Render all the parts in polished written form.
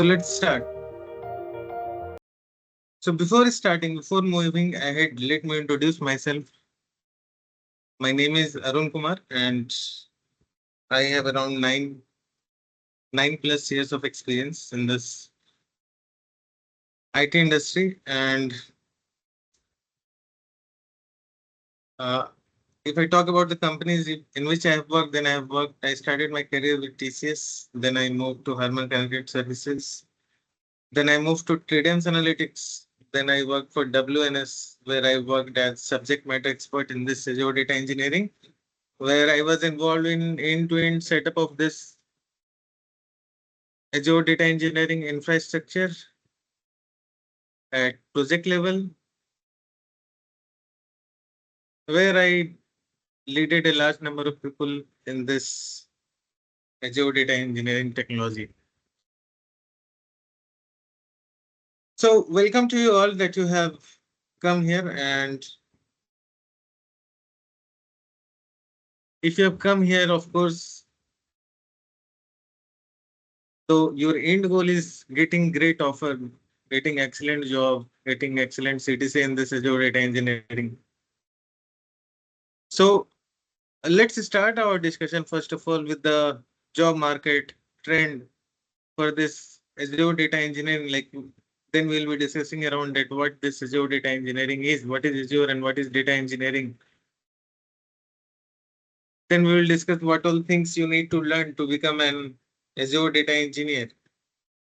let's start. So before moving ahead, let me introduce myself. My name is Arun Kumar, and I have around nine plus years of experience in this IT industry. And uh, if I talk about the companies in which I have worked, then I have worked. I started my career with TCS. Then I moved to Harman Connected Services. Then I moved to Tradence Analytics. Then I worked for WNS, where I worked as subject matter expert in this Azure data engineering, where I was involved in end-to-end setup of this Azure data engineering infrastructure at project level, where I leaded a large number of people in this Azure data engineering technology. So welcome to you all that you have come here, and if you have come here, of course, so your end goal is getting great offer, getting excellent job, getting excellent CTC in this Azure data engineering. So let's start our discussion first of all with the job market trend for this Azure data engineering. Like then we'll be discussing around that what this Azure data engineering is, what is Azure and what is data engineering. Then we will discuss what all things you need to learn to become an Azure data engineer.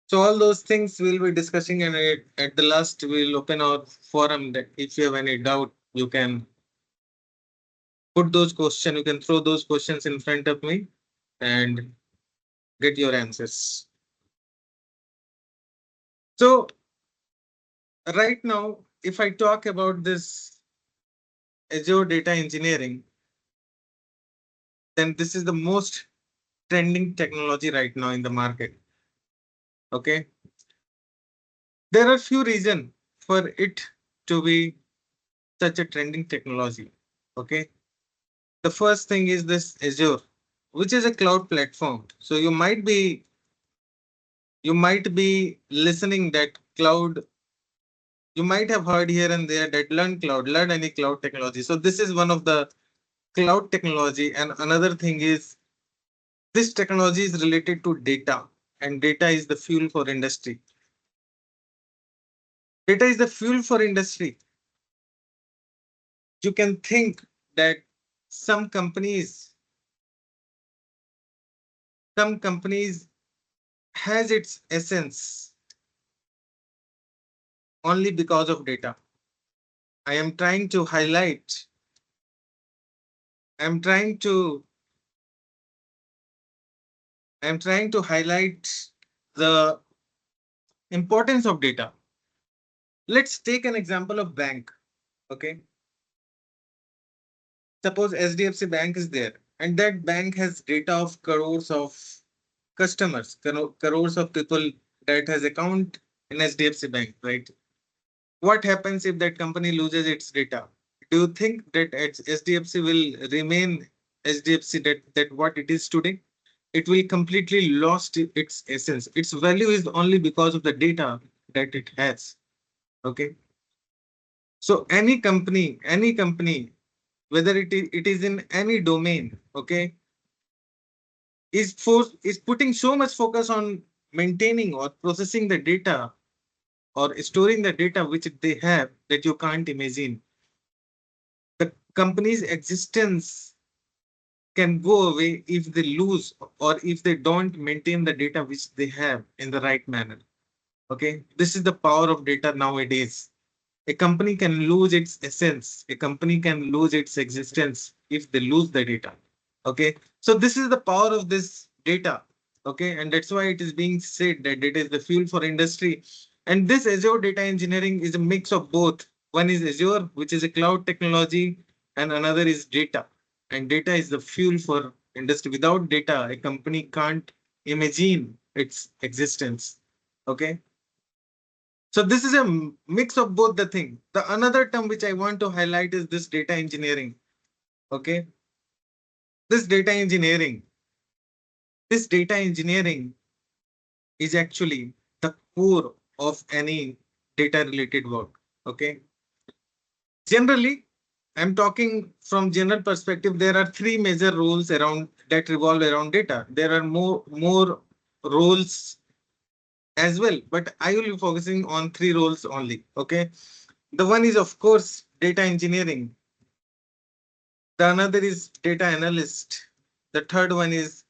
So all those things we'll be discussing, and at the last we'll open our forum that if you have any doubt, you can put those questions, you can throw those questions in front of me and get your answers. So right now, if I talk about this Azure data engineering, then this is the most trending technology right now in the market. Okay. There are few reasons for it to be such a trending technology. Okay. The first thing is this Azure, which is a cloud platform. So you might be listening that cloud. You might have heard here and there that learn any cloud technology. So this is one of the cloud technology, and another thing is this technology is related to data, and data is the fuel for industry. Data is the fuel for industry. You can think that some companies, some companies has its essence only because of data. I am trying to highlight, I'm trying to, I'm trying to highlight the importance of data. Let's take an example of bank. Okay. Suppose SDFC Bank is there, and that bank has data of crores of customers, crores of people that has account in SDFC Bank, right? What happens if that company loses its data? Do you think that SDFC will remain SDFC that what it is today? It will completely lost its essence. Its value is only because of the data that it has. Okay. So any company, whether it is in any domain, okay, is putting so much focus on maintaining or processing the data or storing the data which they have that you can't imagine. The company's existence can go away if they lose or if they don't maintain the data which they have in the right manner. Okay, this is the power of data nowadays. A company can lose its essence, a company can lose its existence if they lose the data. Okay, so this is the power of this data. Okay, and that's why it is being said that data is the fuel for industry. And this Azure data engineering is a mix of both. One is Azure, which is a cloud technology, and another is data. And data is the fuel for industry. Without data, a company can't imagine its existence. Okay, so this is a mix of both the thing. The another term which I want to highlight is this data engineering. Okay, this data engineering, this data engineering is actually the core of any data related work. Okay. Generally, I'm talking from general perspective. There are three major roles around that revolve around data. There are more roles as well, but I will be focusing on three roles only. Okay. The one is, of course, data engineering. The another is data analyst. The third one is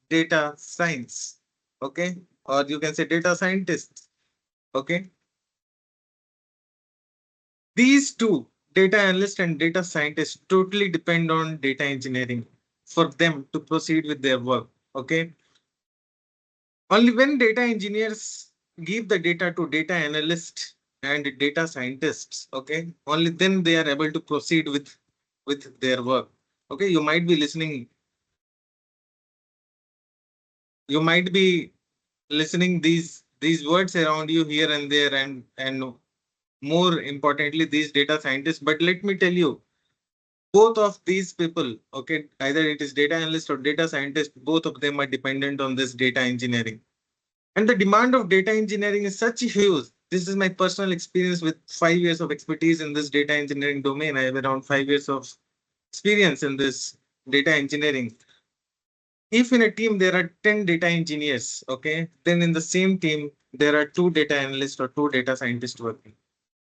data science. Okay. Or you can say data scientist. Okay. These two, data analyst and data scientist, totally depend on data engineering for them to proceed with their work. Okay. Only when data engineers give the data to data analysts and data scientists, okay, only then they are able to proceed with their work. Okay, you might be listening these words around you here and there, and more importantly these data scientists. But let me tell you, both of these people, okay, either it is data analyst or data scientist, both of them are dependent on this data engineering. And the demand of data engineering is such huge. This is my personal experience with 5 years of expertise in this data engineering domain. I have around 5 years of experience in this data engineering. If in a team there are 10 data engineers, okay, then in the same team there are two data analysts or two data scientists working.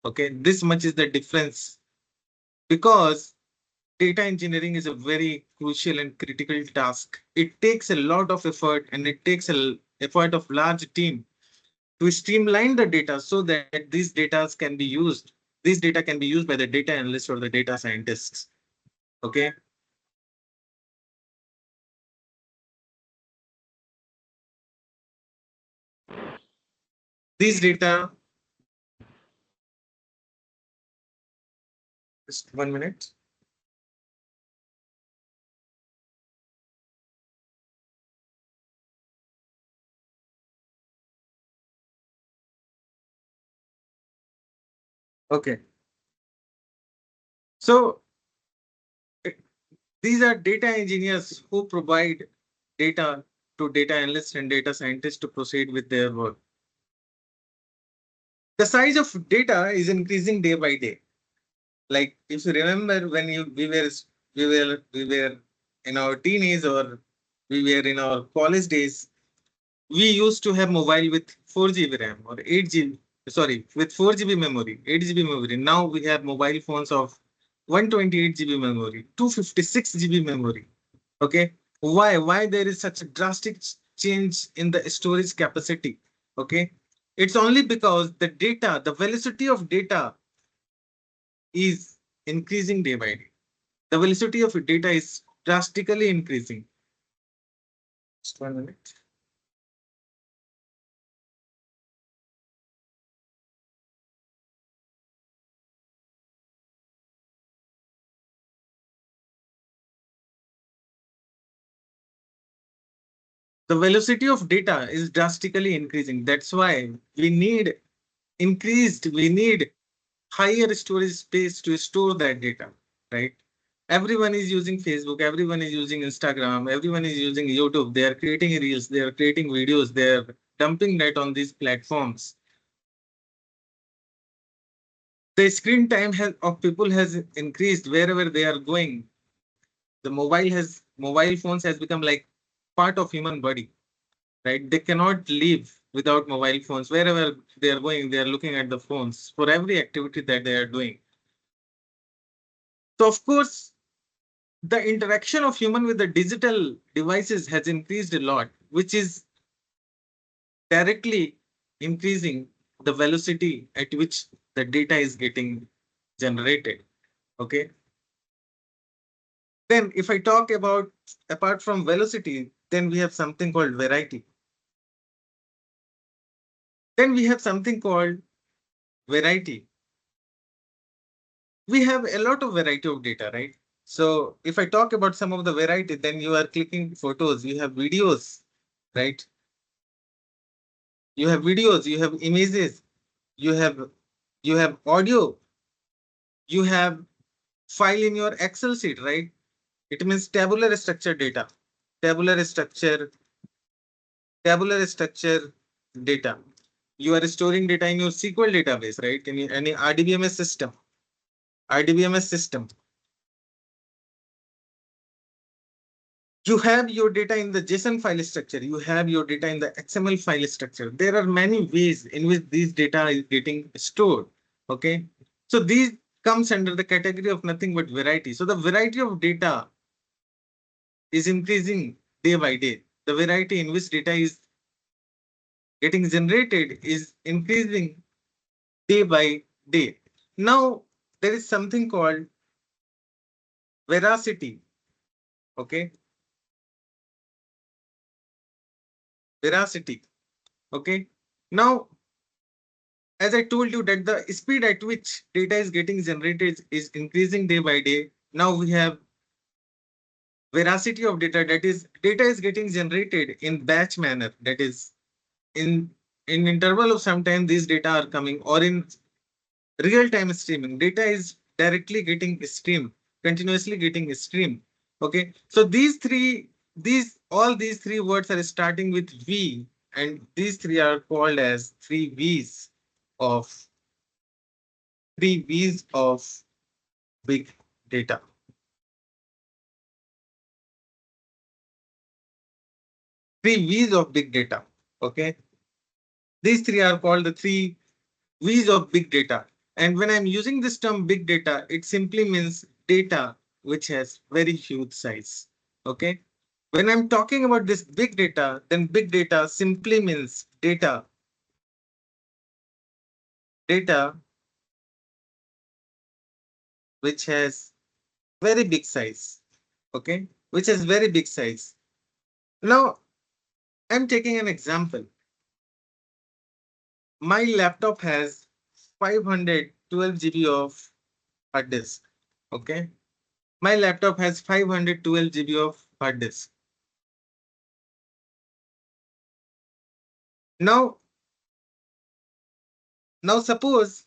Okay, this much is the difference, because data engineering is a very crucial and critical task. It takes a lot of effort, and it takes a effort of large team to streamline the data so that these data can be used. These data can be used by the data analysts or the data scientists. Okay. These data, just 1 minute. Okay. So eh, these are data engineers who provide data to data analysts and data scientists to proceed with their work. The size of data is increasing day by day. Like if you remember when we were in our teenage, or we were in our college days, we used to have mobile with 4 GB RAM or 8 GB, sorry, with 4 GB memory, 8 GB memory. Now we have mobile phones of 128 GB memory, 256 GB memory. Okay. Why there is such a drastic change in the storage capacity? Okay. It's only because the velocity of data is increasing day by day. The velocity of data is drastically increasing. Just 1 minute. The velocity of data is drastically increasing. That's why we need higher storage space to store that data, right? Everyone is using Facebook, everyone is using Instagram, everyone is using YouTube. They are creating reels, they are creating videos, they are dumping that on these platforms. The screen time of people has increased wherever they are going. The mobile phones has become like part of human body, right? They cannot live without mobile phones. Wherever they are going, they are looking at the phones for every activity that they are doing. So of course, the interaction of human with the digital devices has increased a lot, which is directly increasing the velocity at which the data is getting generated. Okay. Then if I talk about, apart from velocity, then we have something called variety. Then we have something called variety. We have a lot of variety of data, right? So if I talk about some of the variety, then you are clicking photos, you have videos, right? You have videos, you have images, you have you have audio, you have file in your Excel sheet, right? It means tabular structure data, tabular structure, tabular structure data. you are storing data in your SQL database, right? In any RDBMS system. RDBMS system. You have your data in the JSON file structure. You have your data in the XML file structure. There are many ways in which these data is getting stored. Okay. So these comes under the category of nothing but variety. So the variety of data is increasing day by day. The variety in which data is getting generated is increasing day by day. Now, there is something called veracity. Okay. Veracity. Okay. Now, as I told you that the speed at which data is getting generated is increasing day by day. Now we have veracity of data, that is data is getting generated in batch manner, that is in interval of some time these data are coming, or in real time streaming data is directly getting streamed, continuously getting streamed. Okay, so these three words are starting with V, and these three are called as of three V's of big data. Three V's of big data. Okay. These three are called the three V's of big data. And when I'm using this term big data, it simply means data which has very huge size. Okay. When I'm talking about this big data, then big data simply means data which has very big size. Okay. Which has very big size. Now, I'm taking an example. My laptop has 512 GB of hard disk. Okay. My laptop has 512 GB of hard disk. Now, suppose,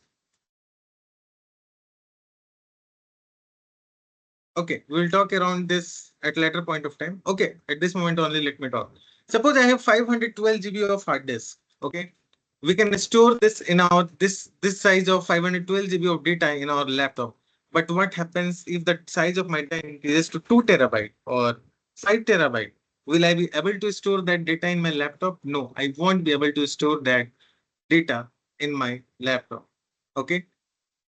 okay, we'll talk around this at later point of time. Okay, at this moment only let me talk. Suppose I have 512 GB of hard disk. Okay. We can store this in our this size of 512 GB of data in our laptop. But what happens if the size of my data increases to 2 terabyte or 5 terabyte? Will I be able to store that data in my laptop? No, I won't be able to store that data in my laptop. Okay.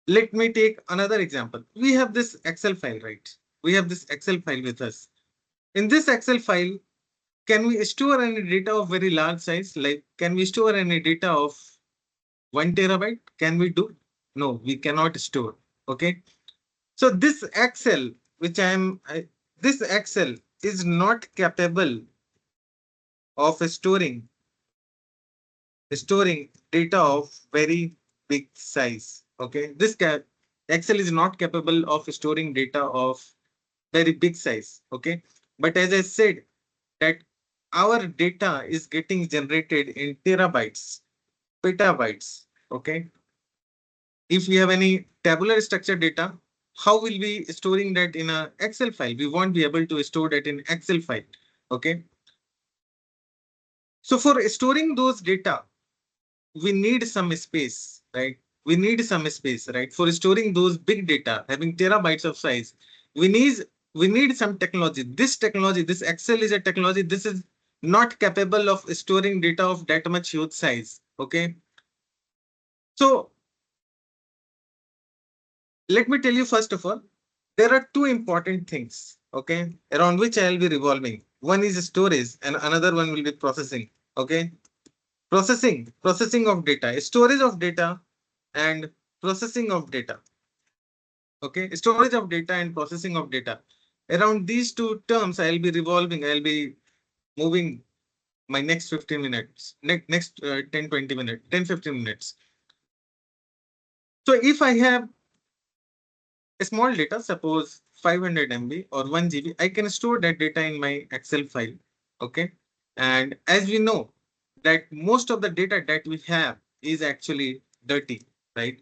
Let me take another example. We have this Excel file, right? We have this Excel file with us. In this Excel file, can we store any data of very large size? Like, can we store any data of 1 terabyte? Can we do? No, we cannot store. Okay. So this Excel, this Excel is not capable of storing data of very big size. Okay. Excel is not capable of storing data of very big size. Okay. But as I said, that our data is getting generated in terabytes, petabytes. Okay. If we have any tabular structure data, how will we storing that in a Excel file? We won't be able to store that in Excel file. Okay. So for storing those data, we need some space, right? We need some space, right? For storing those big data, having terabytes of size, we need some technology. This Excel is a technology. This is not capable of storing data of that much huge size. Okay. So let me tell you first of all, there are two important things, okay, around which I'll be revolving. One is storage and another one will be processing. Okay. Processing of data, storage of data and processing of data. Okay, storage of data and processing of data. Around these two terms, I'll be revolving, I'll be moving my next 15 minutes, next 10, 20 minutes, 10, 15 minutes. So if I have a small data, suppose 500 MB or 1 GB, I can store that data in my Excel file. Okay. And as we know that most of the data that we have is actually dirty, right?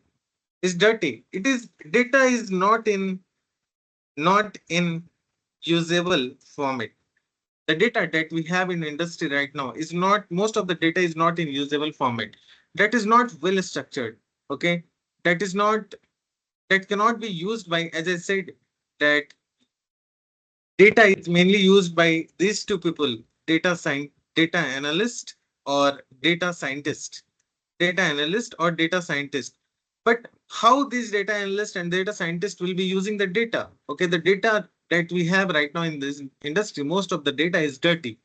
It's dirty. It is data is not in usable format. The data that we have in industry right now is not, most of the data is not in usable format. that is not well structured. Okay, that is not, that cannot be used by, as I said, that data is mainly used by these two people, data analyst or data scientist, data analyst or data scientist. But how these data analyst and data scientist will be using the data? Okay, the data that we have right now in this industry, most of the data is dirty.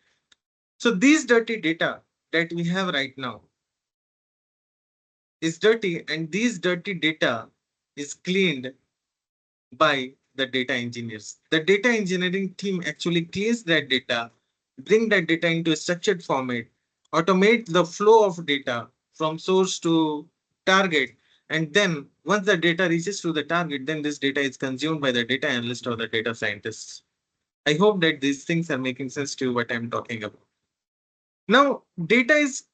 So these dirty data that we have right now is dirty, and these dirty data is cleaned by the data engineers. The data engineering team actually cleans that data, bring that data into a structured format, automate the flow of data from source to target. And then once the data reaches to the target, then this data is consumed by the data analyst or the data scientist. I hope that these things are making sense to what I'm talking about. Now, data is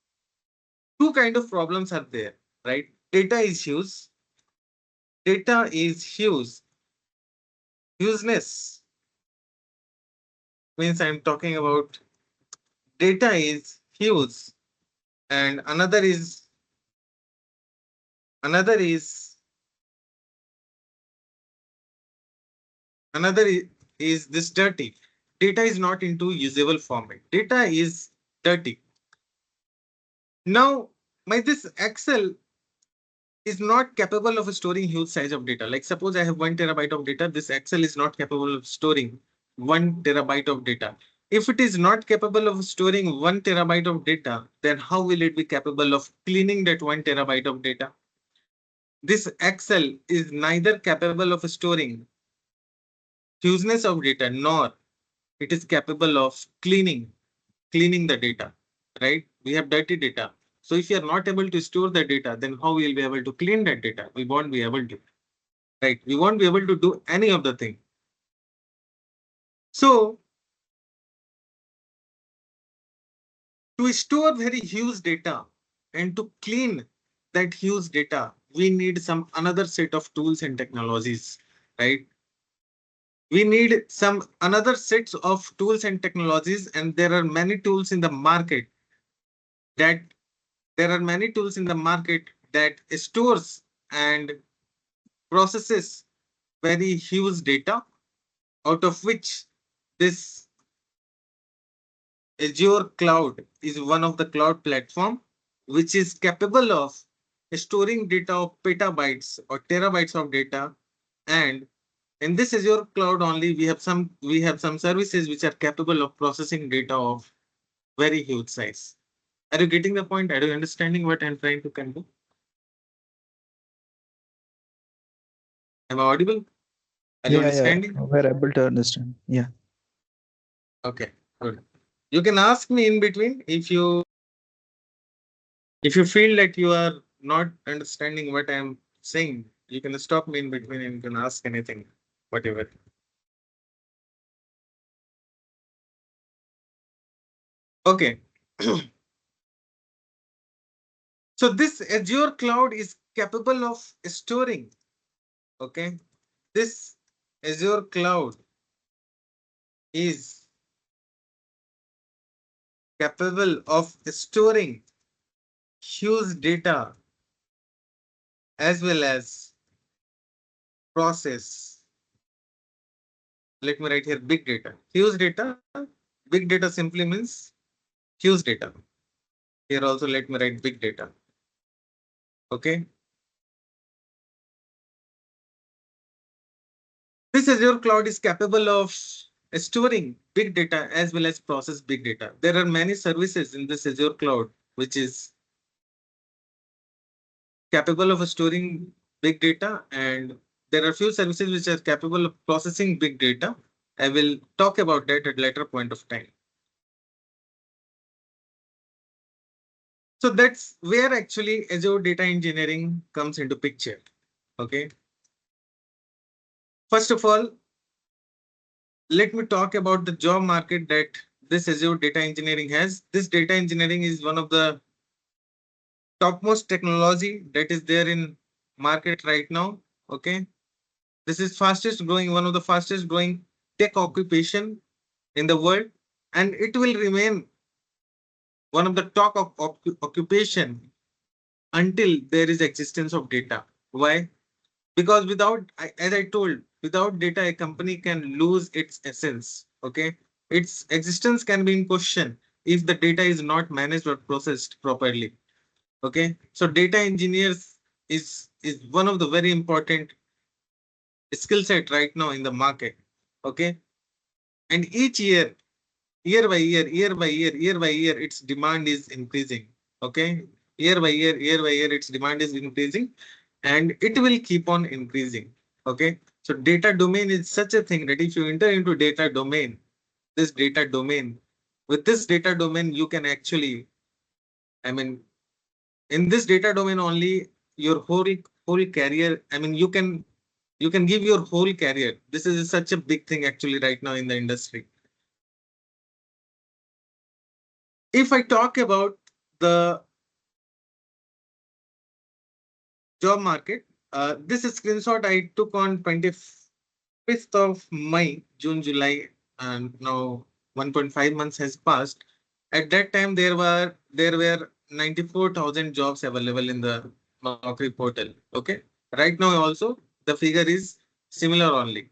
two kind of problems are there, right? Data is huge. Data is huge. Hugeness means I'm talking about data is huge, and another is another is this dirty. Data is not into usable format. Data is dirty. Now, my this Excel is not capable of storing huge size of data. Like suppose I have 1 terabyte of data, this Excel is not capable of storing 1 terabyte of data. If it is not capable of storing 1 terabyte of data, then how will it be capable of cleaning that 1 terabyte of data? This Excel is neither capable of storing hugeness of data, nor it is capable of cleaning the data, right? We have dirty data. So if you are not able to store the data, then how we will be able to clean that data? We won't be able to, right? We won't be able to do any of the thing. So to store very huge data and to clean that huge data, we need some another set of tools and technologies, right? We need some another sets of tools and technologies, and there are many tools in the market that stores and processes very huge data, out of which this Azure cloud is one of the cloud platform which is capable of storing data of petabytes or terabytes of data. And in this Azure cloud only, we have some services which are capable of processing data of very huge size. Are you getting the point? Are you understanding what I'm trying to convey? Am I audible? Are you Yeah, understanding? we're able to understand. Yeah. Okay, good. You can ask me in between if you feel that you are not understanding what I'm saying. You can stop me in between and you can ask anything, whatever. Okay. So this Azure cloud is capable of storing. Okay. This Azure cloud is capable of storing huge data as well as process. Let me write here big data. Huge data. Big data simply means huge data. Here also let me write big data. Okay. This Azure cloud is capable of storing big data as well as process big data. There are many services in this Azure cloud which is capable of storing big data, and there are few services which are capable of processing big data. I will talk about that at later point of time. So that's where actually Azure data engineering comes into picture. Okay. First of all, let me talk about the job market that this Azure data engineering has. This data engineering is one of the topmost technology that is there in market right now. Okay. This is fastest growing, one of the fastest growing tech occupation in the world, and it will remain one of the top occupation until there is existence of data. Why? Because as I told, without data, a company can lose its essence. Okay, its existence can be in question if the data is not managed or processed properly. Okay, so data engineers is one of the very important skill set right now in the market. Okay, and each year, year by year, its demand is increasing. Okay, year by year, its demand is increasing, and it will keep on increasing. Okay, so data domain is such a thing that if you enter into data domain, this data domain, with this data domain, you can actually, I mean, in this data domain only, your whole career. I mean, you can give your whole career. This is such a big thing actually right now in the industry. If I talk about the job market, this screenshot I took on 25th of May, June, July, and now 1.5 months has passed. At that time, there were 94,000 jobs available in the Naukri portal. Okay, right now also the figure is similar only.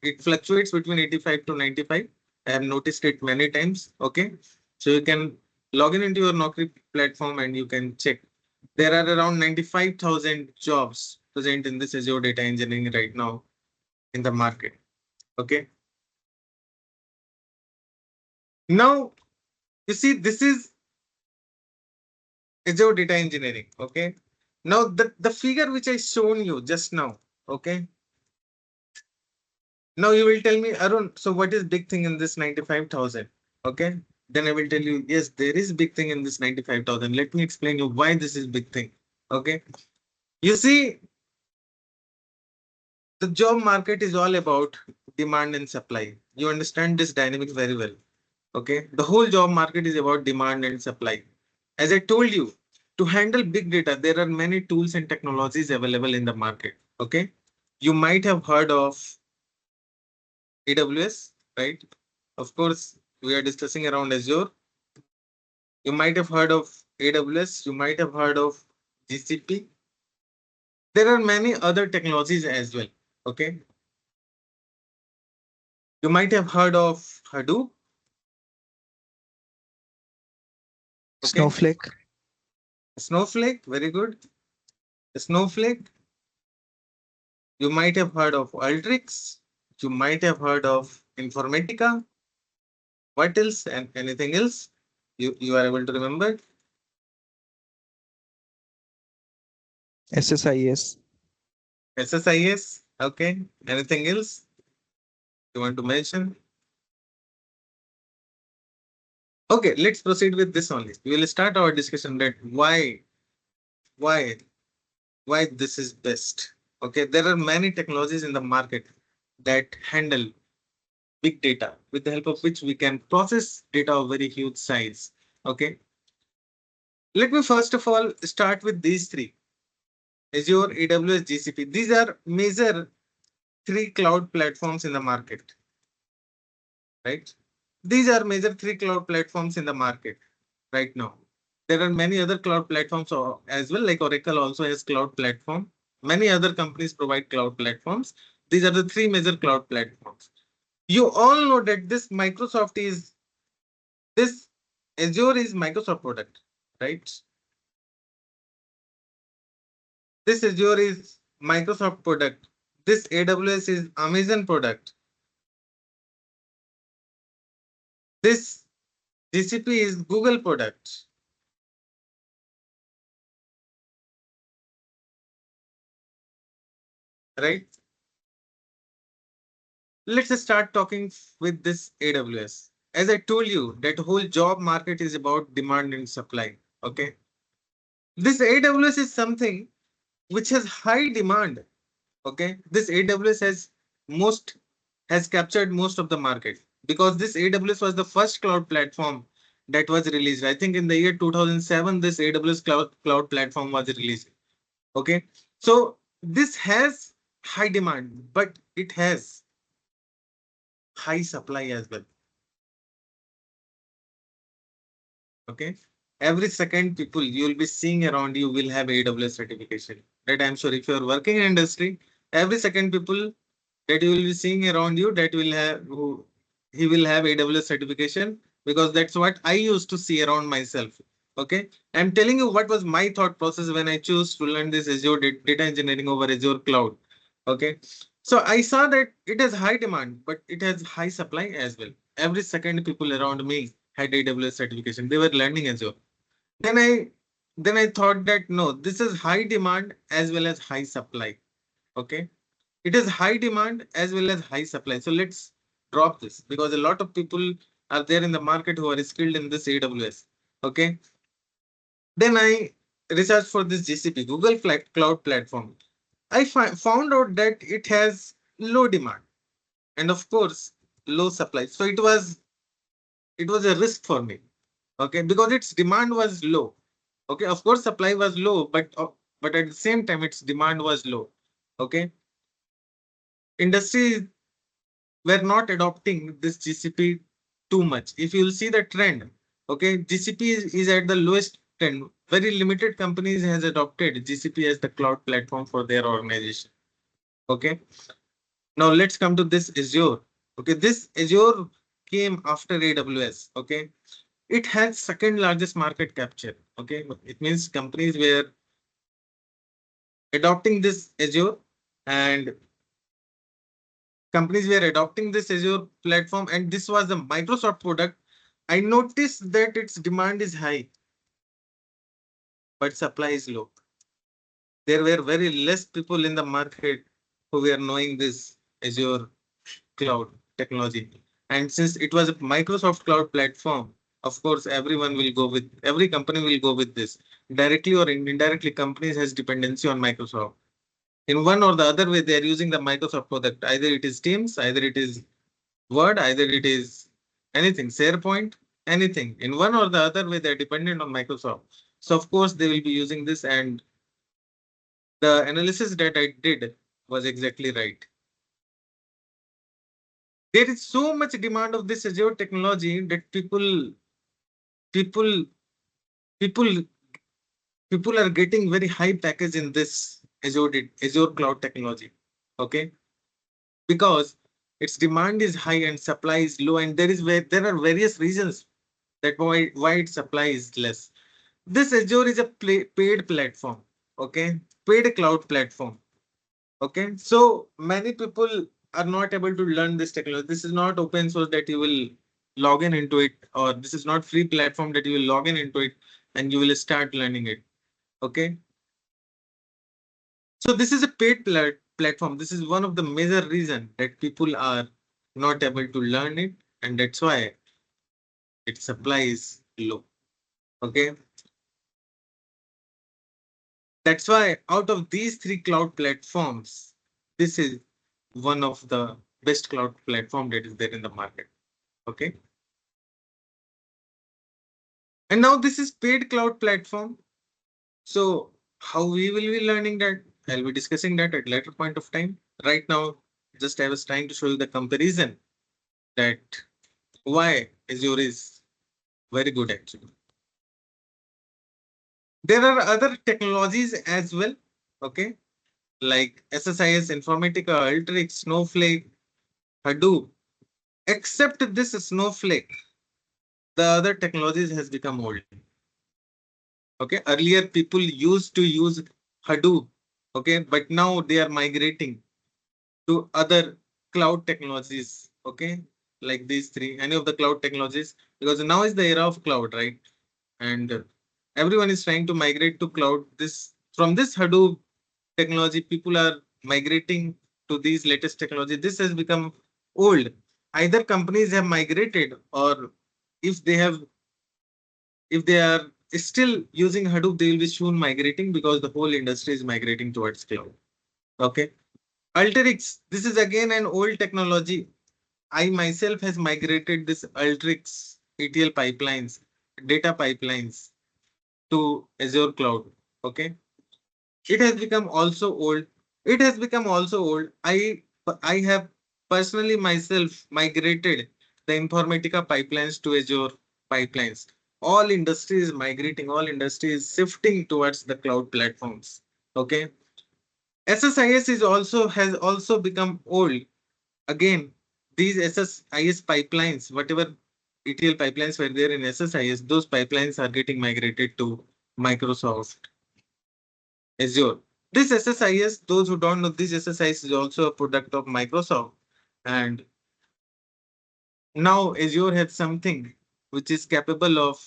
It fluctuates between 85 to 95. I have noticed it many times. Okay, so you can log in into your Naukri platform and you can check. There are around 95,000 jobs present in this Azure data engineering right now in the market. Okay. Now, you see, this is Azure data engineering. Okay. Now, the figure which I shown you just now. Okay. Now you will tell me, Arun, so what is big thing in this 95,000? Okay. Then I will tell you, yes, there is big thing in this 95,000. Let me explain you why this is big thing. Okay. You see, the job market is all about demand and supply. You understand this dynamic very well. Okay. The whole job market is about demand and supply. As I told you, to handle big data, there are many tools and technologies available in the market. Okay. You might have heard of AWS, right? Of course, we are discussing around Azure. You might have heard of AWS. You might have heard of GCP. There are many other technologies as well. Okay. You might have heard of Hadoop. Okay. Snowflake. Snowflake. Very good. Snowflake. You might have heard of Alteryx. You might have heard of Informatica. What else and anything else you are able to remember? SSIS. SSIS. Okay. Anything else you want to mention? Okay, let's proceed with this only. We will start our discussion that why, why this is best. Okay, there are many technologies in the market that handle big data with the help of which we can process data of very huge size. Okay, let me first of all start with these three: Azure, AWS, GCP. These are major three cloud platforms in the market, right? These are major three cloud platforms in the market right now. There are many other cloud platforms as well, like Oracle also has cloud platform. Many other companies provide cloud platforms. These are the three major cloud platforms. You all know that this Azure is Microsoft product, right? This Azure is Microsoft product. This AWS is Amazon product. This GCP is Google product, right? Let's start talking with this AWS. As I told you, that whole job market is about demand and supply. Okay. This AWS is something which has high demand. Okay. This AWS has captured most of the market because this AWS was the first cloud platform that was released. I think in the year 2007, this AWS cloud platform was released. Okay. So this has high demand, but it has high supply as well. Okay. every second people you will be seeing around you will have AWS certification. That I'm sure if you're working in industry, every second people that you will be seeing around you that will have he will have AWS certification, because that's what I used to see around myself. Okay. I'm telling you what was my thought process when I chose to learn this Azure data engineering over Azure cloud. Okay. So I saw that it has high demand, but it has high supply as well. Every second people around me had AWS certification. They were learning Azure. Then I thought that no, this is high demand as well as high supply. Okay. It is high demand as well as high supply. So let's drop this, because a lot of people are there in the market who are skilled in this AWS. Okay. Then I researched for this GCP, Google Cloud Platform. I found out that it has low demand and of course low supply. So it was a risk for me. Okay, because its demand was low. Okay, of course supply was low, but at the same time its demand was low. Okay, industry were not adopting this GCP too much. If you'll see the trend, okay, GCP is at the lowest trend. Very limited companies has adopted GCP as the cloud platform for their organization. Okay, now let's come to this Azure. Okay, this Azure came after AWS. Okay, it has second largest market capture. Okay, it means companies were adopting this Azure, and companies were adopting this Azure platform, and this was a Microsoft product. I noticed that its demand is high, but supply is low. There were very less people in the market who were knowing this Azure cloud technology. And since it was a Microsoft cloud platform, of course, every company will go with this. Directly or indirectly, companies has dependency on Microsoft. In one or the other way, they are using the Microsoft product. Either it is Teams, either it is Word, either it is anything, SharePoint, anything. In one or the other way, they're dependent on Microsoft. So of course, they will be using this, and the analysis that I did was exactly right. There is so much demand of this Azure technology that people, people, people are getting very high package in this Azure cloud technology. Okay, because its demand is high and supply is low, and there are various reasons that why its supply is less. This Azure is a paid platform. Okay, paid cloud platform. Okay, so many people are not able to learn this technology. This is not open source that you will log in into it, or this is not free platform that you will log in into it and you will start learning it. Okay, so this is a paid platform. This is one of the major reason that people are not able to learn it, and that's why its supply is low. Okay, that's why out of these three cloud platforms, this is one of the best cloud platform that is there in the market. Okay. And now this is paid cloud platform. So how we will be learning that? I'll be discussing that at later point of time. Right now, just I was trying to show you the comparison that why Azure is very good actually. There are other technologies as well. Okay. Like SSIS, Informatica, Alteryx, Snowflake, Hadoop. Except this Snowflake, the other technologies has become old. Okay, earlier people used to use Hadoop. Okay, but now they are migrating to other cloud technologies. Okay, like these three, any of the cloud technologies, because now is the era of cloud, right? And everyone is trying to migrate to cloud. This from this Hadoop technology, people are migrating to these latest technology. This has become old. Either companies have migrated, or if they have if they are still using Hadoop, they will be soon migrating, because the whole industry is migrating towards cloud. Okay. Alteryx, this is again an old technology. I myself has migrated this Alteryx ETL pipelines, data pipelines to Azure cloud. Okay. It has become also old. It has become also old. I have personally myself migrated the Informatica pipelines to Azure pipelines. all industries migrating, all industries shifting towards the cloud platforms. Okay. SSIS is also has also become old. Again, these SSIS pipelines, whatever ETL pipelines were there in SSIS, those pipelines are getting migrated to Microsoft Azure. This SSIS, those who don't know, this SSIS is also a product of Microsoft. And now Azure has something which is capable of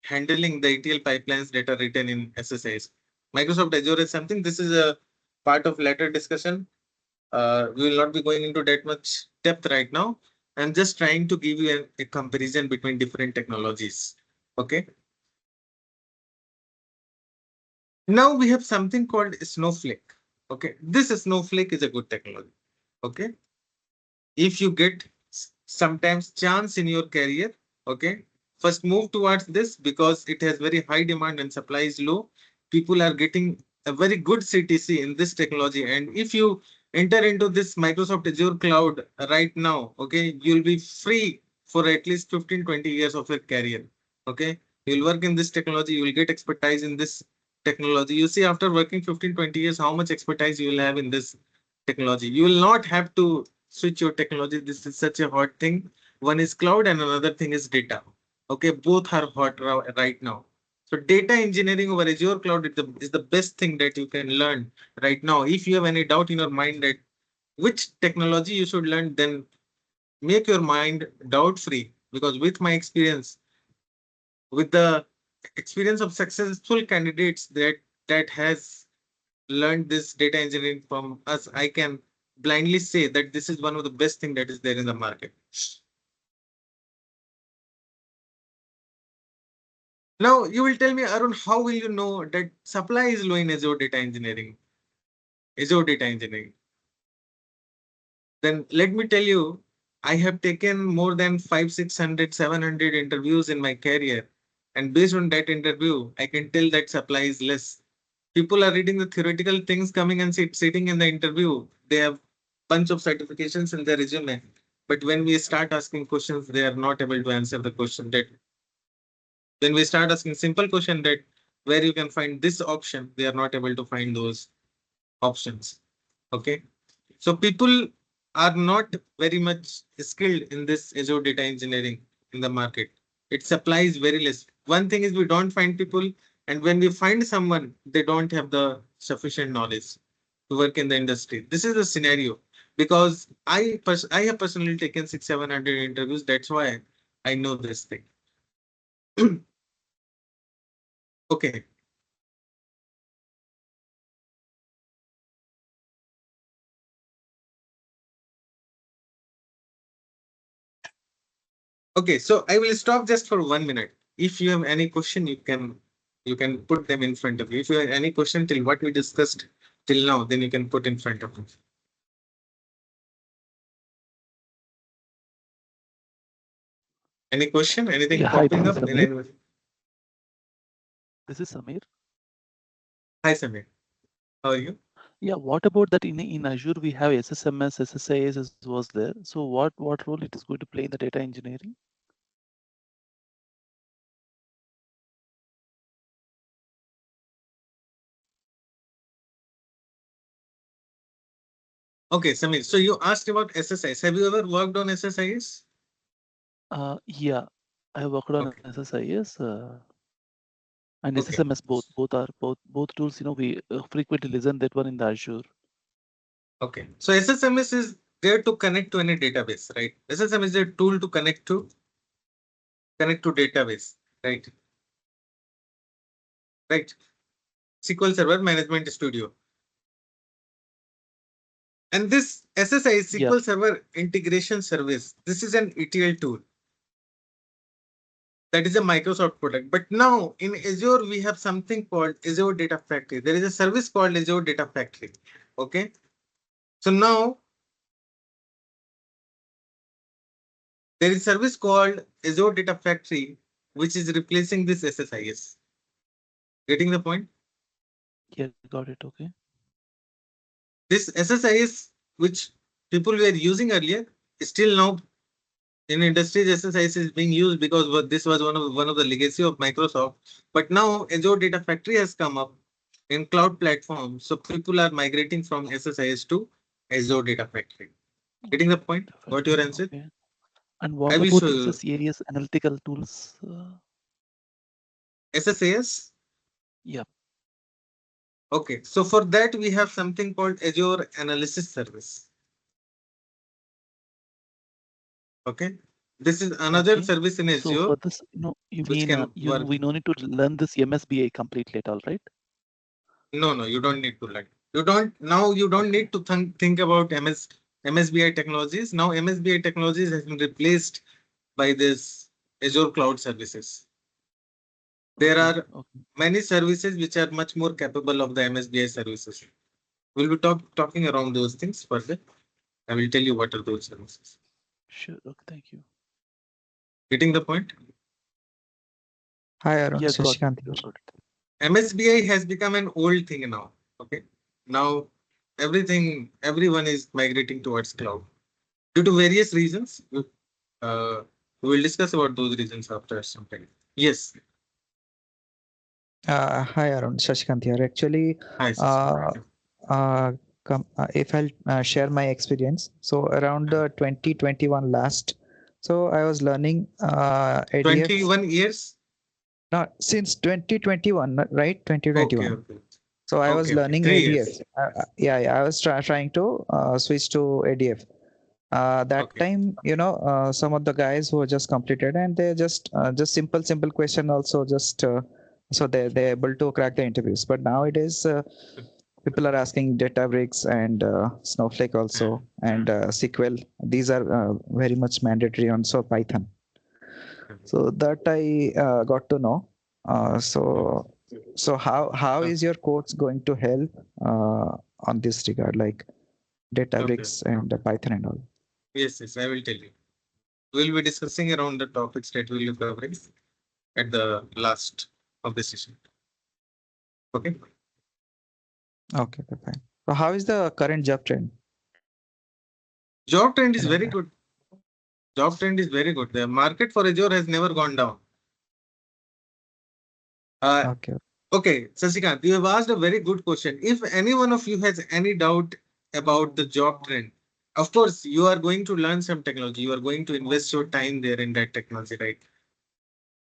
handling the ETL pipelines that are written in SSIS. Microsoft Azure is something, this is a part of later discussion. We will not be going into that much depth right now. I'm just trying to give you a comparison between different technologies. Okay. Now we have something called Snowflake. Okay. This Snowflake is a good technology. Okay. If you get sometimes chance in your career, okay, first move towards this because it has very high demand and supply is low. People are getting a very good CTC in this technology. And if you enter into this Microsoft Azure cloud right now, okay, you'll be free for at least 15-20 years of your career. Okay. You'll work in this technology, you will get expertise in this technology. You see, after working 15-20 years, how much expertise you will have in this technology. You will not have to switch your technology. This is such a hot thing. One is cloud and another thing is data. Okay, both are hot right now. So data engineering over Azure cloud is the best thing that you can learn right now. If you have any doubt in your mind that which technology you should learn, then make your mind doubt free, because with my experience, with the experience of successful candidates that has learned this data engineering from us, I can blindly say that this is one of the best thing that is there in the market. Now you will tell me, Arun, how will you know that supply is low in Azure data engineering? Azure data engineering. Then let me tell you, I have taken more than 500, 600, 700 interviews in my career. And based on that interview, I can tell that supply is less. People are reading the theoretical things coming and sitting in the interview. They have bunch of certifications in their resume. But when we start asking questions, they are not able to answer the question. That when we start asking simple question that where you can find this option, they are not able to find those options. Okay. So people are not very much skilled in this Azure data engineering in the market. It supplies very less. One thing is we don't find people, and when we find someone, they don't have the sufficient knowledge to work in the industry. This is the scenario because I have personally taken 600-700 interviews. That's why I know this thing. Okay. Okay, so I will stop just for 1 minute. If you have any question, you can put them in front of you. If you have any question till what we discussed till now, then you can put in front of you. Any question? Anything Yeah, hi, popping this is up? Samir. This is Samir. Hi, Samir. How are you? Yeah, what about that in Azure we have SSMS, SSIS was there. So what role it is going to play in the data engineering? Okay, Samir. So you asked about SSIS. Have you ever worked on SSIS? Yeah, I worked on Okay. SSIS and Okay. SSMS both tools. We frequently listen that one in the Azure. Okay. So SSMS is there to connect to any database, right? SSMS is a tool to connect to database, right? Right. SQL Server Management Studio. And this SSI is Yeah, SQL Server Integration Service. This is an ETL tool. That is a Microsoft product. But now in Azure, we have something called Azure Data Factory. There is a service called Azure Data Factory. Okay. So now there is service called Azure Data Factory, which is replacing this SSIS. Getting the point? yeah, got it. Okay. This SSIS, which people were using earlier, is still now In industries, SSIS is being used because this was one of the legacy of Microsoft. But now Azure Data Factory has come up in cloud platforms, so people are migrating from SSIS to Azure Data Factory. Getting the point? What your answer? Okay. And I what will about show you. SSAS analytical tools? SSIS. Yeah. Okay, so for that we have something called Azure Analysis Service. Okay, this is another Okay. service in So Azure for this, you which mean can work. we no need to learn this MSBA completely at all, right? No, you don't need to learn. You don't now. You don't Okay. need to think about MSBI technologies. Now MSBI technologies has been replaced by this Azure Cloud Services. There Okay. are Okay. many services which are much more capable of the MSBI services. We'll be talking around those things further. I will tell you what are those services. Sure. Okay. Thank you. Getting the point? Hi, Arun. Yeah, got Shashikant it. here. Got it. MSBI has become an old thing now. Okay. Now everyone is migrating towards cloud due to various reasons. Uh, we will discuss about those reasons after some time. Yes. Hi, Arun. Shashikant here. Actually, Hi. uh, uh, if I'll share my experience. So around 2021 last, so I was learning ADF. 21 years. Not since 2021, right? Okay. 2021. Okay. So I was Okay. learning 3 years. ADF. Yeah, I was trying to switch to ADF. That Okay. time, some of the guys who just completed and they just simple question also just so they're able to crack the interviews. But nowadays, people are asking Databricks and Snowflake also and SQL. These are very much mandatory on so Python. So that I got to know. So how is your course going to help on this regard, like Okay. Databricks and Python and all? Yes. I will tell you. We'll be discussing around the topics that we'll be covering at the last of the session. Okay. Okay, fine. So how is the current job trend? Job trend is Can I? very good. Job trend is very good. The market for Azure has never gone down. Okay. Okay, Sasikant, you have asked a very good question. If any one of you has any doubt about the job trend, of course, you are going to learn some technology. You are going to invest your time there in that technology, right?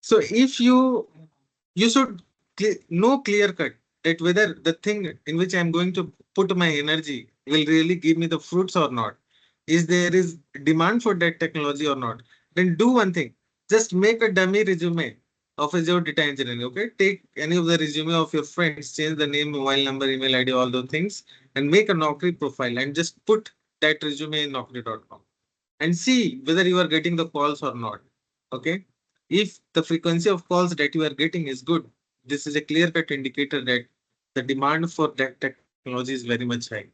So if you should know clear cut that whether the thing in which I'm going to put my energy will really give me the fruits or not. Is there is demand for that technology or not? Then do one thing. Just make a dummy resume of Azure data engineering. Okay. Take any of the resume of your friends, change the name, mobile number, email ID, all those things, and make a Naukri profile and just put that resume in Naukri.com and see whether you are getting the calls or not. Okay. If the frequency of calls that you are getting is good, this is a clear cut indicator that the demand for that technology is very much high.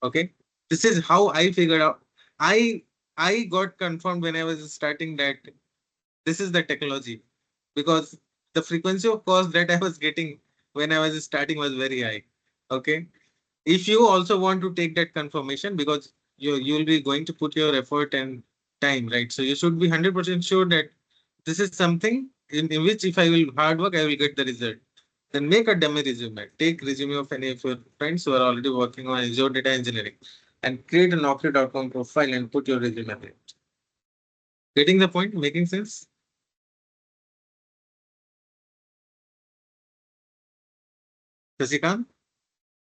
Okay. This is how I figured out. I I got confirmed when I was starting that this is the technology because the frequency of calls that I was getting when I was starting was very high. Okay. If you also want to take that confirmation because you'll be going to put your effort and time, right? So you should be 100% sure that this is something in which if I will hard work, I will get the result. Then make a dummy resume. Take resume of any of your friends who are already working on Azure data engineering and create a Naukri.com profile and put your resume there. Getting the point? Making sense? Sasikant?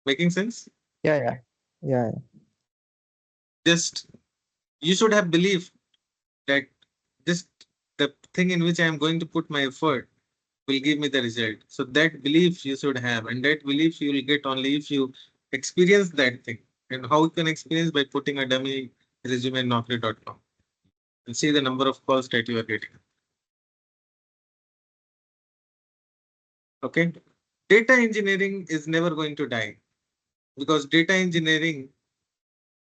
Making sense? Yeah. Just you should have belief that this the thing in which I am going to put my effort will give me the result. So that belief you should have, and that belief you will get only if you experience that thing. And how you can experience by putting a dummy resume in Naukri.com and see the number of calls that you are getting. Okay. Data engineering is never going to die because data engineering,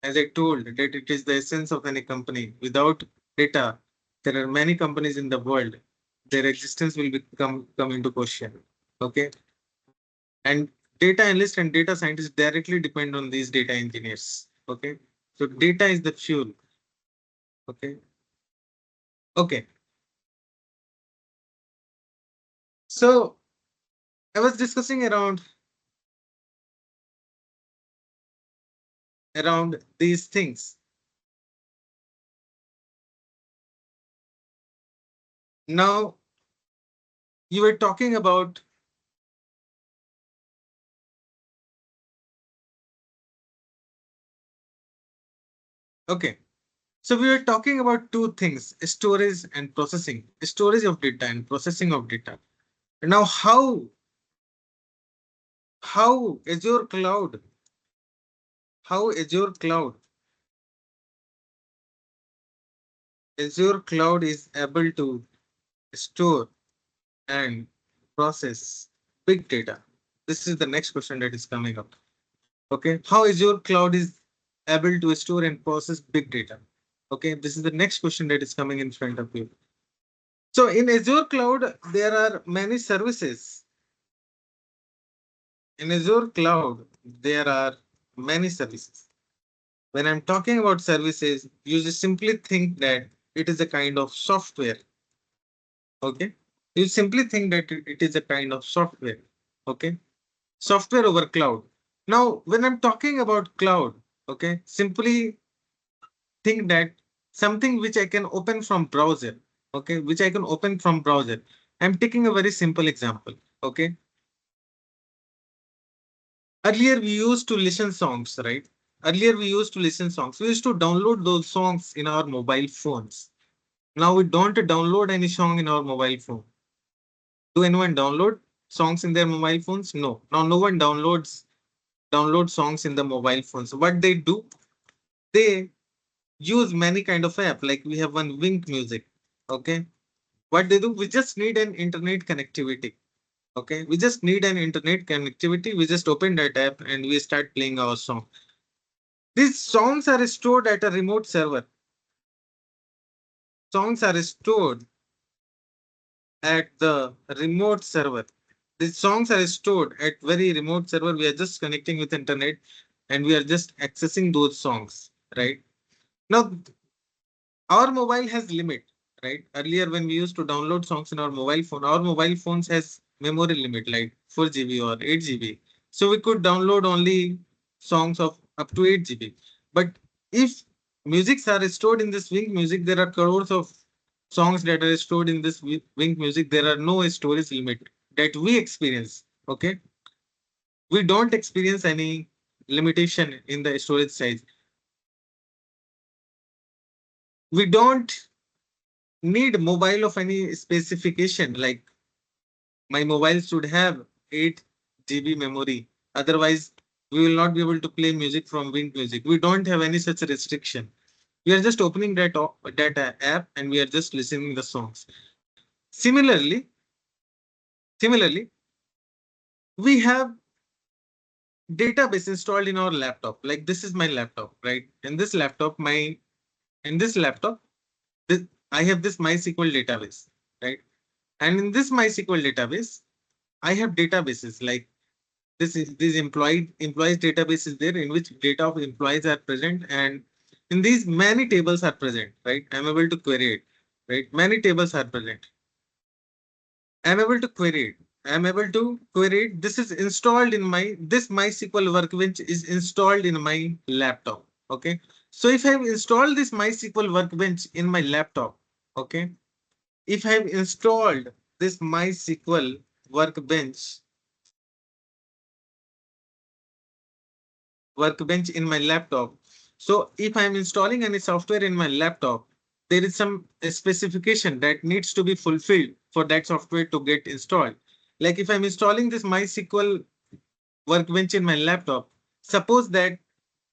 as I told, that it is the essence of any company. Without data, there are many companies in the world. Their existence will come into question. Okay. And data analysts and data scientists directly depend on these data engineers. Okay. So data is the fuel. Okay. Okay. So I was discussing around these things. Now you were talking about okay. So we were talking about two things: storage and processing, storage of data and processing of data. Now how how Azure cloud is able to store and process big data. This is the next question that is coming up. Okay, how Azure cloud is able to store and process big data? Okay, this is the next question that is coming in front of you. So in Azure cloud, there are many services. In Azure cloud, there are many services. When I'm talking about services, you just simply think that it is a kind of software. Okay, you simply think that it is a kind of software. Okay, software over cloud. Now, when I'm talking about cloud, okay, simply think that something which I can open from browser, okay, which I can open from browser. I'm taking a very simple example, okay. Earlier we used to listen songs, right? Earlier we used to listen songs. We used to download those songs in our mobile phones. Now we don't download any song in our mobile phone. Do anyone download songs in their mobile phones? No. Now no one download songs in the mobile phones. What they do, they use many kind of app. Like we have one Wink Music. Okay. What they do, we just need an internet connectivity. Okay. We just need an internet connectivity. We just open that app and we start playing our song. These songs are stored at a remote server. Songs are stored at the remote server. These songs are stored at very remote server. We are just connecting with internet and we are just accessing those songs, right? Now, our mobile has limit, right? Earlier, when we used to download songs in our mobile phones has memory limit like 4 GB or 8 GB. So we could download only songs of up to 8 GB. But if musics are stored in this Wink Music, there are crores of songs that are stored in this Wink Music. There are no storage limit that we experience. Okay, we don't experience any limitation in the storage size. We don't need mobile of any specification like my mobile should have 8 GB memory. Otherwise, we will not be able to play music from Wink Music. We don't have any such restriction. We are just opening that app and we are just listening the songs. Similarly, we have database installed in our laptop. Like this is my laptop, right? In this laptop, this, I have this MySQL database, right? And in this MySQL database, I have databases like this employees database is there in which data of employees are present, and in these many tables are present, right? I'm able to query it, right? Many tables are present. I'm able to query it. I'm able to query it. This is installed in this MySQL workbench is installed in my laptop. Okay. So if I've installed this MySQL workbench in my laptop, okay. If I've installed this MySQL workbench in my laptop. So if I'm installing any software in my laptop, there is some specification that needs to be fulfilled for that software to get installed. Like if I'm installing this MySQL workbench in my laptop, suppose that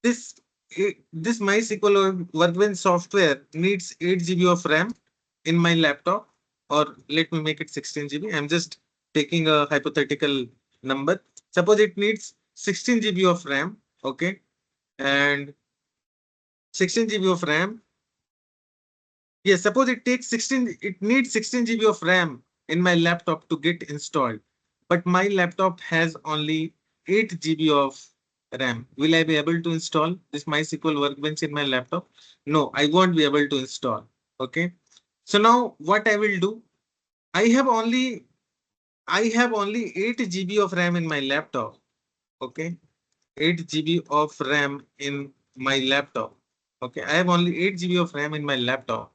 this MySQL workbench software needs 8 GB of RAM in my laptop, or let me make it 16 GB. I'm just taking a hypothetical number. Suppose it needs 16 GB of RAM, okay, and 16 GB of RAM. Yes, suppose it needs 16 GB of RAM in my laptop to get installed, but my laptop has only 8 GB of RAM. Will I be able to install this MySQL workbench in my laptop? No, I won't be able to install. Okay. So now what I will do, I have only 8 GB of RAM in my laptop. Okay, 8 GB of RAM in my laptop. Okay, I have only 8 GB of RAM in my laptop,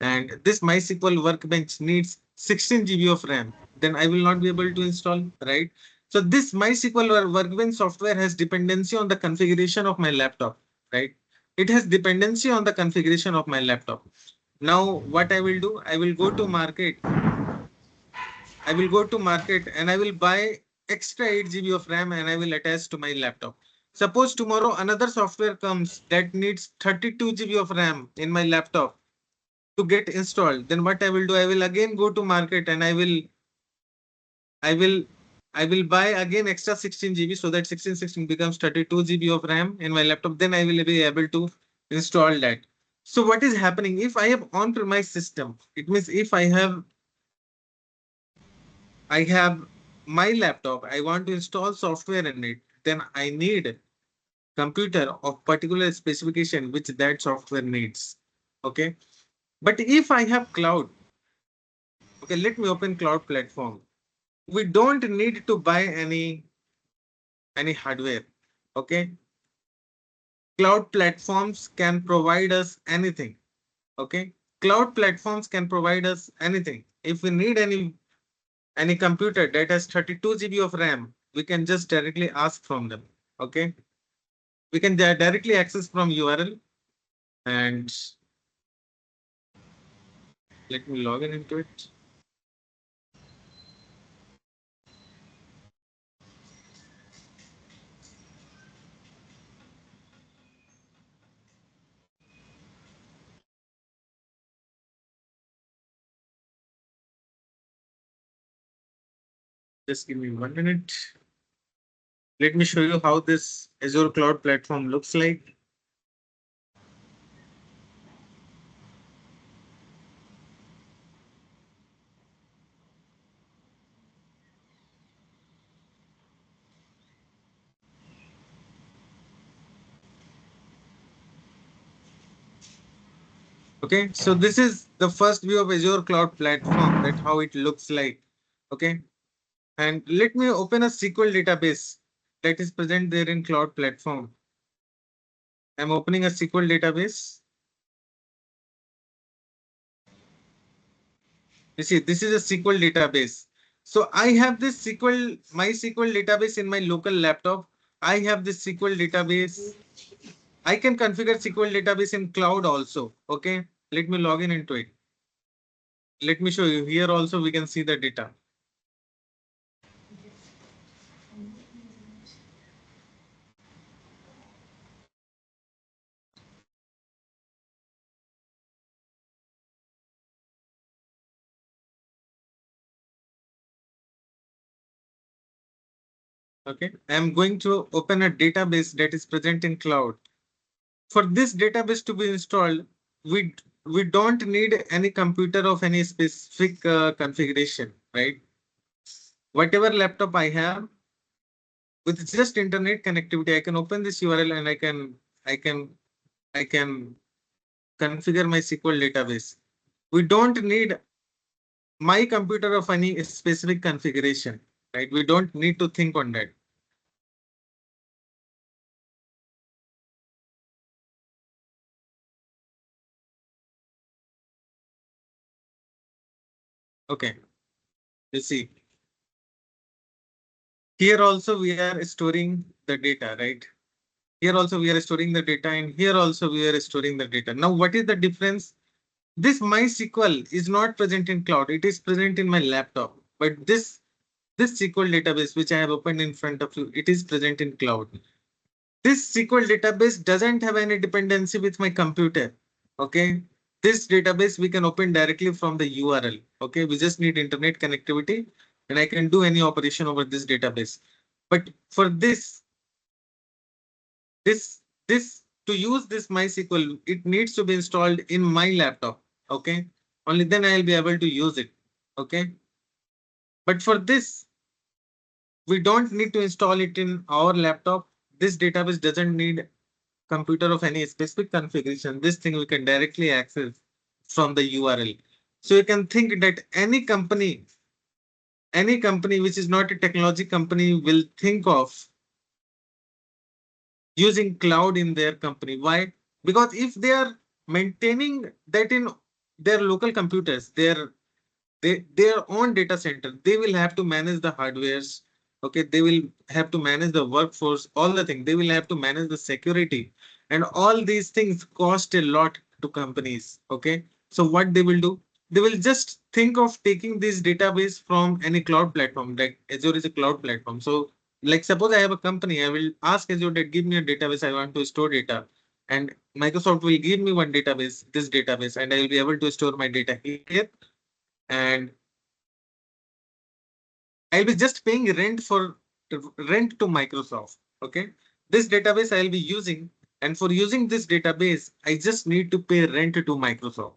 and this MySQL Workbench needs 16 GB of RAM. Then I will not be able to install, right? So this MySQL Workbench software has dependency on the configuration of my laptop, right? It has dependency on the configuration of my laptop. Now what I will do, I will go to market and I will buy extra 8 GB of RAM and I will attach to my laptop. Suppose tomorrow another software comes that needs 32 GB of RAM in my laptop to get installed. Then what I will do, I will again go to market and I will I will buy again extra 16 GB so that 16 becomes 32 GB of RAM in my laptop. Then I will be able to install that. So what is happening if I have on-premise system? It means if I have my laptop, I want to install software in it, then I need computer of particular specification which that software needs. Okay. But if I have cloud, okay, let me open cloud platform. We don't need to buy any hardware. Okay. Cloud platforms can provide us anything. Okay. Cloud platforms can provide us anything. If we need any computer that has 32 GB of RAM, we can just directly ask from them. Okay. We can directly access from URL and let me log in into it. Just give me 1 minute. Let me show you how this Azure Cloud Platform looks like. Okay, so this is the first view of Azure Cloud Platform, that how it looks like. Okay, and let me open a SQL database that is present there in Cloud Platform. I'm opening a SQL database. You see, this is a SQL database. So I have this MySQL database in my local laptop. I have this SQL database. I can configure SQL database in cloud also. Okay, let me log in into it. Let me show you here also we can see the data. Okay, I'm going to open a database that is present in cloud. For this database to be installed, we don't need any computer of any specific configuration, right? Whatever laptop I have, with just internet connectivity, I can open this URL and I can configure my SQL database. We don't need my computer of any specific configuration, right? We don't need to think on that. Okay, you see. Here also we are storing the data, right? Here also we are storing the data and here also we are storing the data. Now, what is the difference? This MySQL is not present in cloud. It is present in my laptop. But this SQL database, which I have opened in front of you, it is present in cloud. This SQL database doesn't have any dependency with my computer. Okay. This database we can open directly from the URL. Okay. We just need internet connectivity and I can do any operation over this database. But for this to use this MySQL, it needs to be installed in my laptop. Okay. Only then I'll be able to use it. Okay. But for this, we don't need to install it in our laptop. This database doesn't need computer of any specific configuration. This thing we can directly access from the URL. So you can think that any company which is not a technology company will think of using cloud in their company. Why? Because if they are maintaining that in their local computers, their own data center, they will have to manage the hardwares. Okay, they will have to manage the workforce, all the things. They will have to manage the security, and all these things cost a lot to companies. Okay, so what they will do? They will just think of taking this database from any cloud platform. Like Azure is a cloud platform. So, like suppose I have a company, I will ask Azure that give me a database. I want to store data, and Microsoft will give me one database, this database, and I will be able to store my data here, and I'll be just paying rent to Microsoft. Okay. This database I'll be using. And for using this database, I just need to pay rent to Microsoft.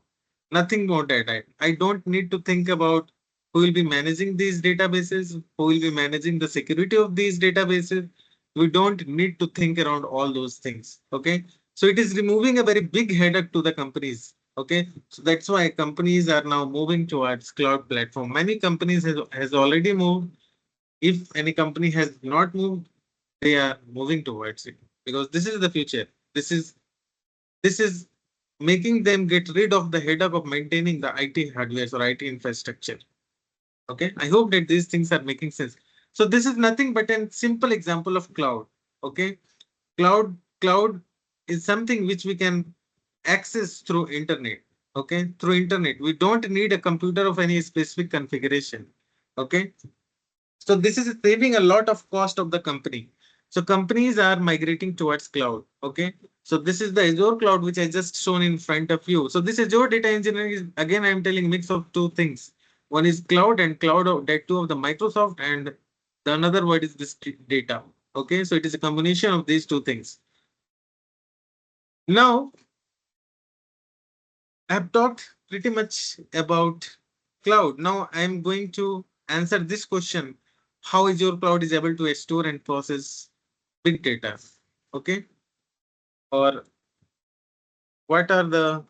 Nothing more than that. I don't need to think about who will be managing these databases, who will be managing the security of these databases. We don't need to think around all those things. Okay. So it is removing a very big headache to the companies. Okay. So that's why companies are now moving towards cloud platform. Many companies has already moved. If any company has not moved, they are moving towards it because this is the future. This is making them get rid of the headache of maintaining the IT hardware or IT infrastructure. Okay, I hope that these things are making sense. So this is nothing but a simple example of cloud. Okay, cloud is something which we can access through internet. Okay, through internet, we don't need a computer of any specific configuration. Okay, so this is saving a lot of cost of the company. So companies are migrating towards cloud. Okay. So this is the Azure cloud, which I just shown in front of you. So this Azure data engineering is, again, I'm telling mix of two things. One is cloud and cloud of that two of the Microsoft, and the another word is this data. Okay. So it is a combination of these two things. Now I've talked pretty much about cloud. Now I'm going to answer this question. How Azure cloud is able to store and process big data? Okay. Or what are the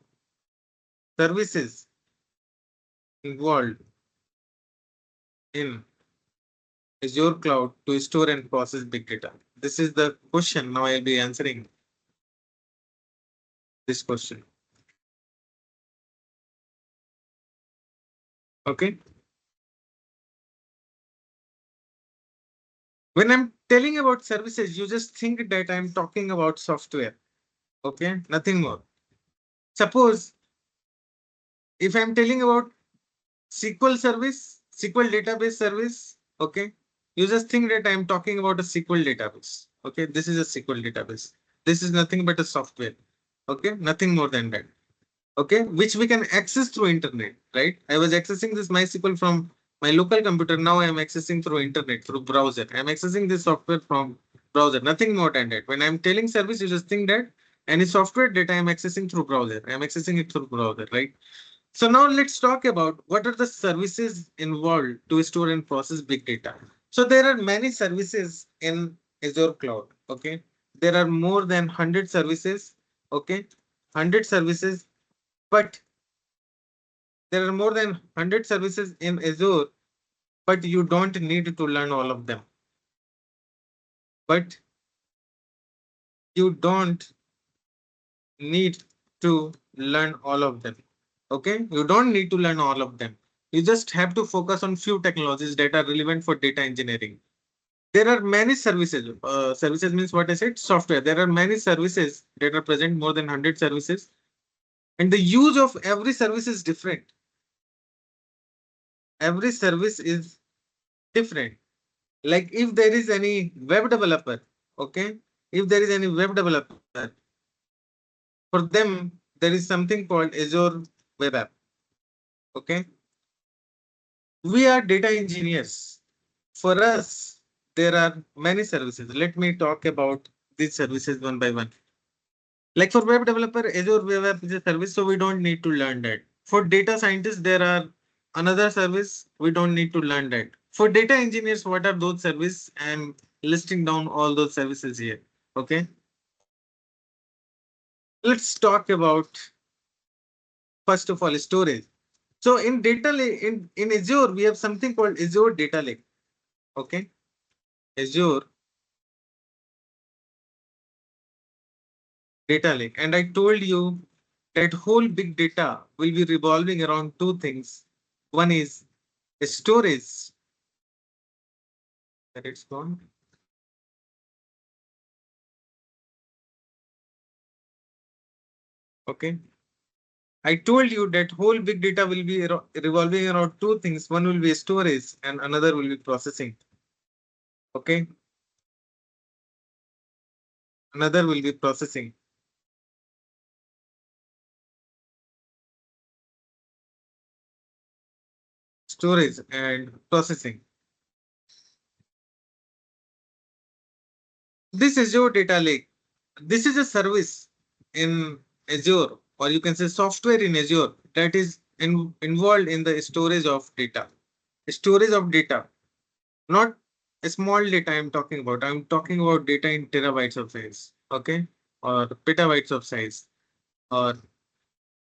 services involved in Azure cloud to store and process big data? This is the question. Now I'll be answering this question. Okay. When I'm telling about services, you just think that I'm talking about software. Okay. Nothing more. Suppose if I'm telling about SQL service, SQL database service, okay, you just think that I'm talking about a SQL database. Okay, this is a SQL database. This is nothing but a software. Okay, nothing more than that. Okay, which we can access through internet, right? I was accessing this MySQL from my local computer. Now I am accessing through internet, through browser. I'm accessing this software from browser, nothing more than that. When I'm telling service, you just think that any software that I am accessing through browser, I'm accessing it through browser, right? So now let's talk about what are the services involved to store and process big data. So there are many services in Azure cloud. Okay, there are more than 100 services. Okay, 100 services, but there are more than 100 services in Azure, but you don't need to learn all of them. But you don't need to learn all of them. Okay, you don't need to learn all of them. You just have to focus on few technologies that are relevant for data engineering. There are many services. Services means what I said, software. There are many services that are present, more than 100 services. And the use of every service is different. Every service is different. Like if there is any web developer, okay, if there is any web developer, for them, there is something called Azure Web App. Okay. We are data engineers. For us, there are many services. Let me talk about these services one by one. Like for web developer, Azure Web App is a service, so we don't need to learn that. For data scientists, there are another service. We don't need to learn that. For data engineers, what are those services? I'm listing down all those services here. Okay. Let's talk about, first of all, storage. So in data lake, in Azure, we have something called Azure Data Lake. Okay. Azure Data Lake. And I told you that whole big data will be revolving around two things. One is storage. That it's gone. Okay. I told you that whole big data will be revolving around two things. One will be storage and another will be processing. Okay. Another will be processing. Storage and processing. This Azure Data Lake, this is a service in Azure, or you can say software in Azure that is involved in the storage of data. Storage of data, not a small data I'm talking about. I'm talking about data in terabytes of size, okay, or petabytes of size, or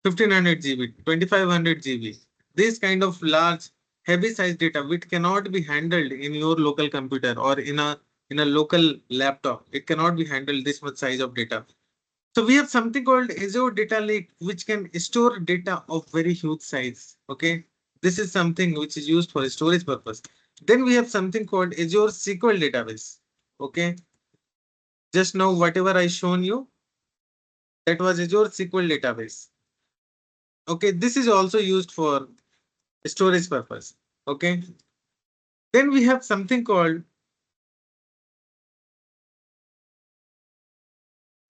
1500 GB, 2500 GB. This kind of large, heavy size data which cannot be handled in your local computer or in a local laptop. It cannot be handled this much size of data. So we have something called Azure Data Lake, which can store data of very huge size. Okay, this is something which is used for storage purpose. Then we have something called Azure SQL database. Okay, just now whatever I shown you, that was Azure SQL database. Okay, this is also used for storage purpose. Okay, then we have something called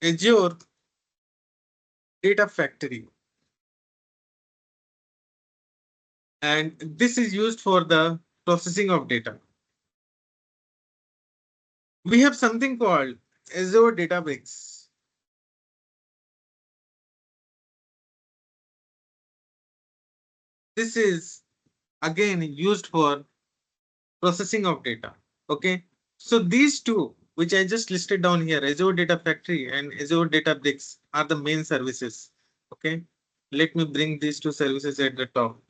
Azure Data Factory, and this is used for the processing of data. We have something called Azure Databricks. This is again used for processing of data. Okay, so these two, which I just listed down here, Azure Data Factory and Azure Databricks, are the main services. Okay, let me bring these two services at the top.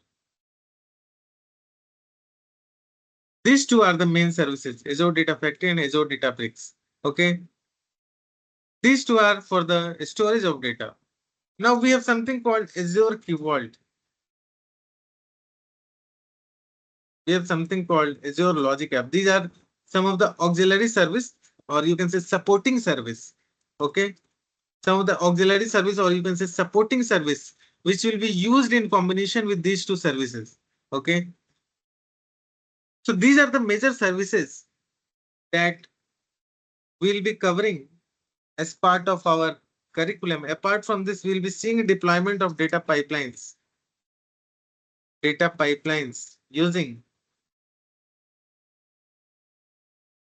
These two are the main services, Azure Data Factory and Azure Databricks. Okay, these two are for the storage of data. Now we have something called Azure Key Vault. We have something called Azure Logic App. These are some of the auxiliary service, or you can say supporting service. Okay, some of the auxiliary service, or you can say supporting service, which will be used in combination with these two services. Okay, so these are the major services that we'll be covering as part of our curriculum. Apart from this, we'll be seeing deployment of data pipelines using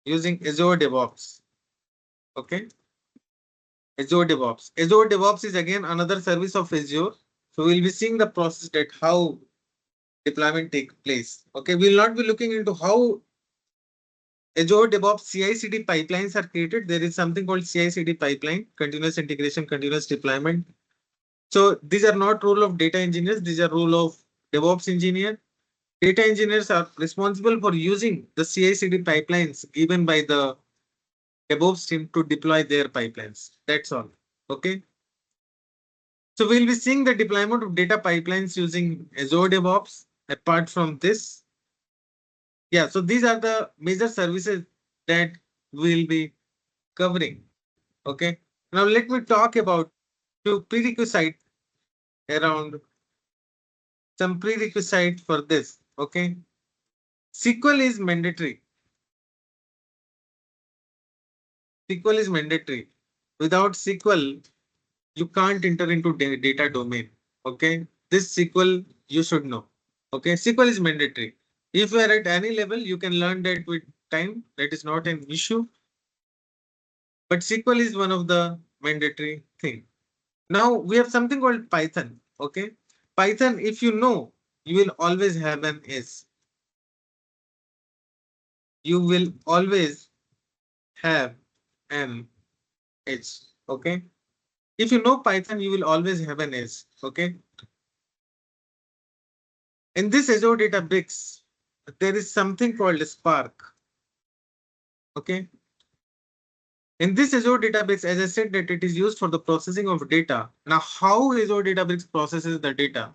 Azure DevOps. Okay, Azure DevOps. Azure DevOps is again another service of Azure. So we'll be seeing the process that how deployment take place. Okay, we'll not be looking into how Azure DevOps CI/CD pipelines are created. There is something called CI/CD pipeline, continuous integration, continuous deployment. So these are not role of data engineers. These are role of DevOps engineer. Data engineers are responsible for using the CI/CD pipelines given by the DevOps team to deploy their pipelines. That's all. Okay. So we'll be seeing the deployment of data pipelines using Azure DevOps. Apart from this, yeah, so these are the major services that we'll be covering. Okay. Now let me talk about two prerequisite around some prerequisite for this. Okay. SQL is mandatory. SQL is mandatory. Without SQL, you can't enter into data domain. Okay. This SQL you should know. Okay. SQL is mandatory. If you are at any level, you can learn that with time. That is not an issue. But SQL is one of the mandatory thing. Now we have something called Python. Okay. Python, if you know, you will always have an S. You will always have an H. Okay. If you know Python, you will always have an S. Okay. In this Azure Databricks, there is something called Spark. Okay. In this Azure Databricks, as I said, that it is used for the processing of data. Now, how Azure Databricks processes the data?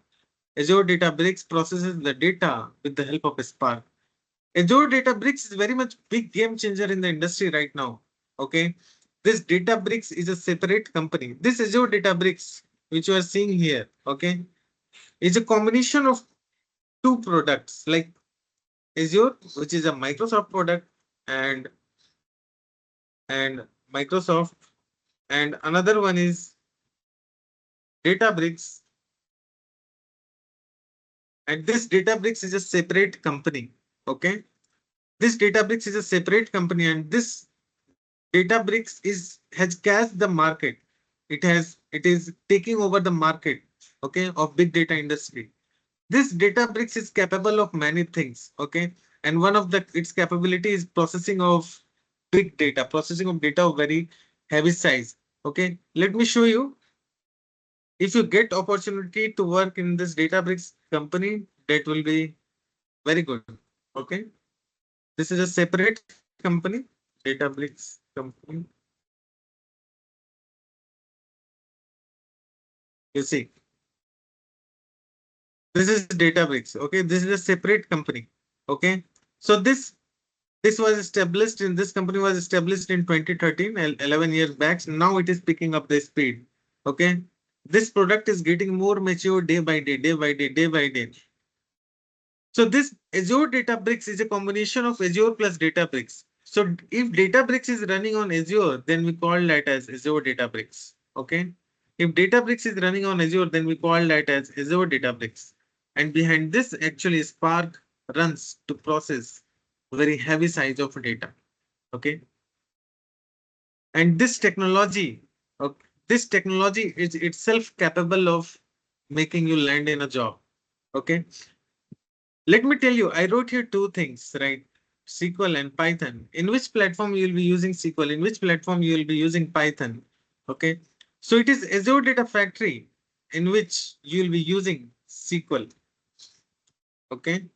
Azure Databricks processes the data with the help of Spark. Azure Databricks is very much big game changer in the industry right now. Okay. This Databricks is a separate company. This Azure Databricks, which you are seeing here, okay, is a combination of two products like Azure, which is a Microsoft product, and Microsoft, and another one is Databricks. And this Databricks is a separate company. Okay. This Databricks is a separate company, and this Databricks has cast the market. It is taking over the market, okay, of big data industry. This Databricks is capable of many things, okay, and one of its capability is processing of big data, processing of data of very heavy size. Okay, let me show you. If you get opportunity to work in this Databricks company, that will be very good. Okay, this is a separate company, Databricks company. You see, this is Databricks. Okay, this is a separate company. Okay, so this was established in this company was established in 2013, 11 years back. Now it is picking up the speed. Okay, this product is getting more mature day by day, day by day, day by day. So this Azure Databricks is a combination of Azure plus Databricks. So if Databricks is running on Azure, then we call that as Azure Databricks. Okay. If Databricks is running on Azure, then we call that as Azure Databricks. And behind this, actually Spark runs to process very heavy size of data. Okay. And this technology is itself capable of making you land in a job. Okay. Let me tell you, I wrote here two things, right? SQL and Python. In which platform you will be using SQL? In which platform you will be using Python? Okay. So it is Azure Data Factory in which you will be using SQL. Okay.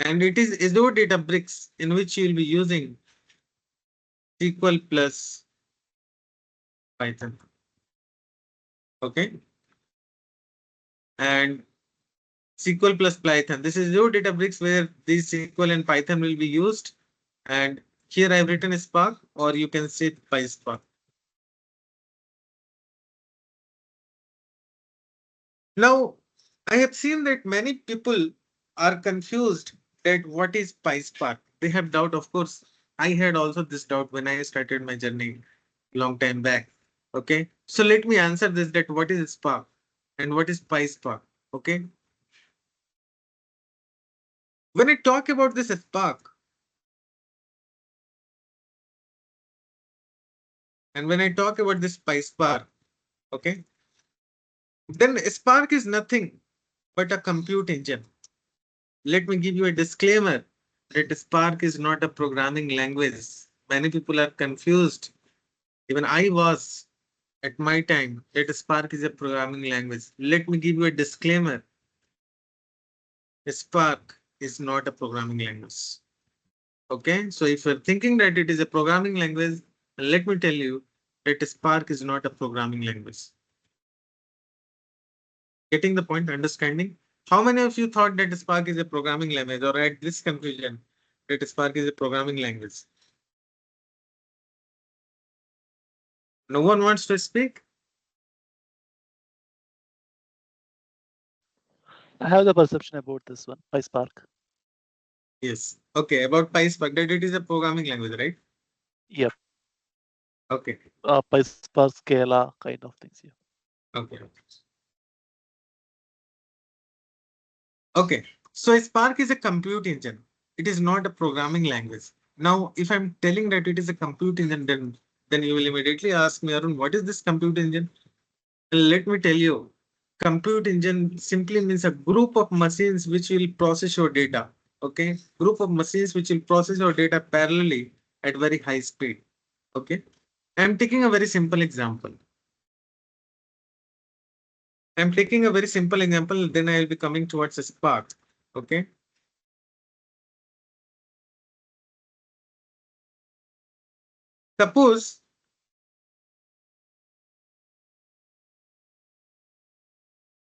And it is Azure Databricks in which you will be using SQL plus Python. Okay. And SQL plus Python. This is Azure Databricks where these SQL and Python will be used. And here I've written Spark, or you can say PySpark. Now, I have seen that many people are confused that what is PySpark. They have doubt. Of course, I had also this doubt when I started my journey long time back. Okay, so let me answer this: that what is Spark and what is PySpark? Okay, when I talk about this Spark, and when I talk about this PySpark, okay, then Spark is nothing but a compute engine. Let me give you a disclaimer that Spark is not a programming language. Many people are confused. Even I was at my time that Spark is a programming language. Let me give you a disclaimer. Spark is not a programming language. Okay, so if you're thinking that it is a programming language, let me tell you that Spark is not a programming language. Getting the point, understanding? How many of you thought that Spark is a programming language, or at this confusion that Spark is a programming language? No one wants to speak? I have the perception about this one, PySpark. Yes. Okay, about PySpark, that it is a programming language, right? Yep. Okay. PySpark, Scala kind of things. Yeah. Okay. Okay. So Spark is a compute engine. It is not a programming language. Now, if I'm telling that it is a compute engine, then you will immediately ask me, Arun, what is this compute engine? Let me tell you, compute engine simply means a group of machines which will process your data. Okay, group of machines which will process your data parallelly at very high speed. Okay, I'm taking a very simple example. I'm taking a very simple example, then I will be coming towards a Spark. Okay. Suppose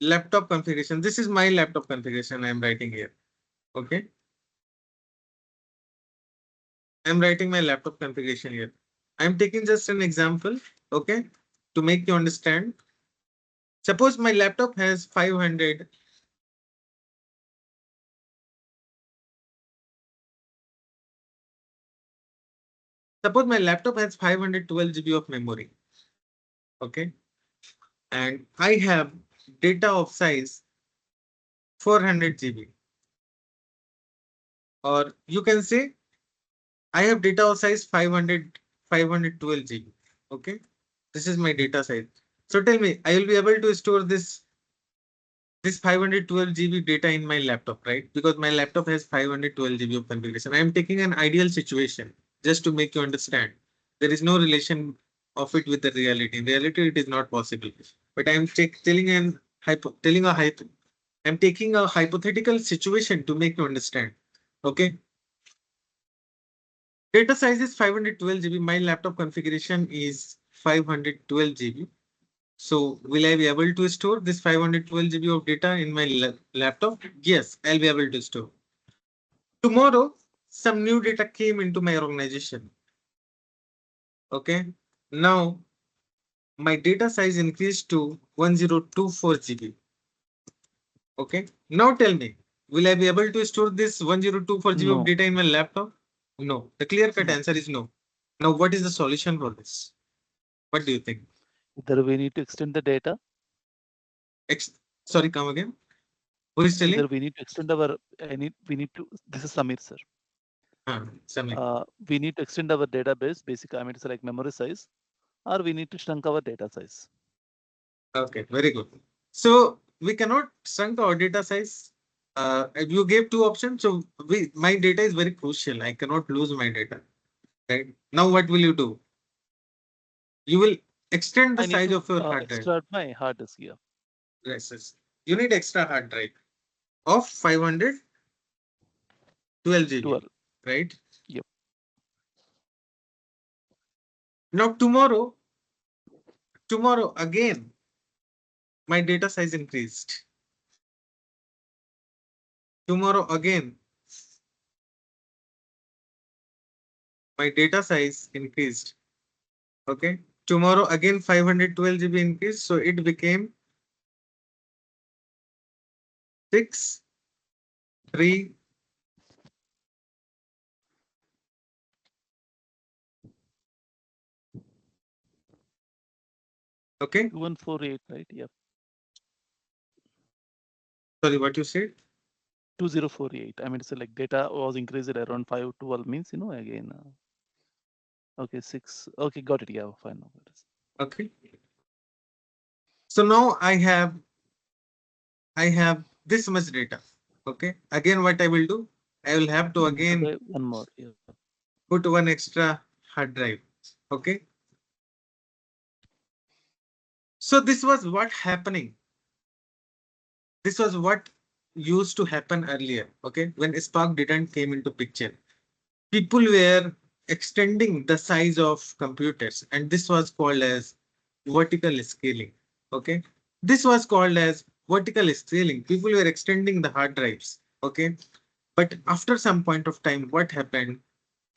laptop configuration. This is my laptop configuration I am writing here. Okay. I am writing my laptop configuration here. I am taking just an example. Okay. To make you understand. Suppose my laptop has 500. Suppose my laptop has 512 GB of memory. Okay. And I have data of size 400 GB. Or you can say I have data of size 512 GB. Okay. This is my data size. So tell me, I will be able to store this 512 GB data in my laptop, right? Because my laptop has 512 GB of configuration. I am taking an ideal situation just to make you understand. There is no relation of it with the reality. In reality, it is not possible. But I am I'm taking a hypothetical situation to make you understand. Okay. Data size is 512 GB. My laptop configuration is 512 GB. So will I be able to store this 512 GB of data in my laptop? Yes, I'll be able to store. Tomorrow, some new data came into my organization. Okay. Now, my data size increased to 1024 GB. Okay. Now tell me, will I be able to store this 1024 GB of No. data in my laptop? No. The clear-cut No. answer is no. Now, what is the solution for this? What do you think? Either we need to extend the data. Sorry, come again. Who is telling? Either we need to extend our. We need to. This is Samir, sir. Samir. We need to extend our database. Basically, I mean, it's like memory size, or we need to shrink our data size. Okay, very good. So we cannot shrink our data size. You gave two options. So my data is very crucial. I cannot lose my data. Right. Now what will you do? You will extend the I need size to of your hard drive. extract my hard disk here. Yes, yes. You need extra hard drive of 512 GB. 12. Right. Yep. Now tomorrow again, my data size increased. Tomorrow again, my data size increased. Okay. Tomorrow again 512 GB increased. So it became 6, 3. Okay. 2148, right? Yep. Sorry, what you said? 2048. I mean, it's like data was increased around 512 means, again. Okay, 6. Okay, got it. Yeah, fine. No, okay. So now I have this much data. Okay. Again, what I will do? I will have to again okay, one more. Yeah. put one extra hard drive. Okay. So this was what happening. This was what used to happen earlier. Okay. When Spark didn't came into picture, people were extending the size of computers, and this was called as vertical scaling. Okay. This was called as vertical scaling. People were extending the hard drives. Okay. But after some point of time, what happened?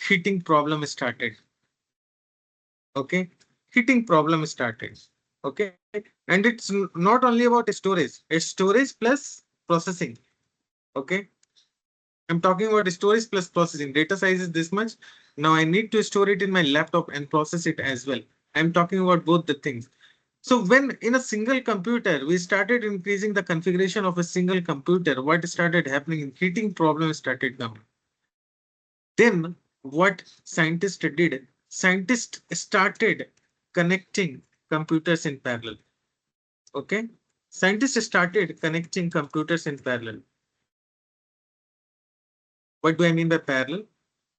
Heating problem started. Okay. Heating problem started. Okay. And it's not only about storage, it's storage plus processing. Okay. I'm talking about storage plus processing. Data size is this much. Now I need to store it in my laptop and process it as well. I'm talking about both the things. So when in a single computer, we started increasing the configuration of a single computer, what started happening? Heating problem started coming. Then what scientists did? Scientists started connecting computers in parallel. Okay. Scientists started connecting computers in parallel. What do I mean by parallel?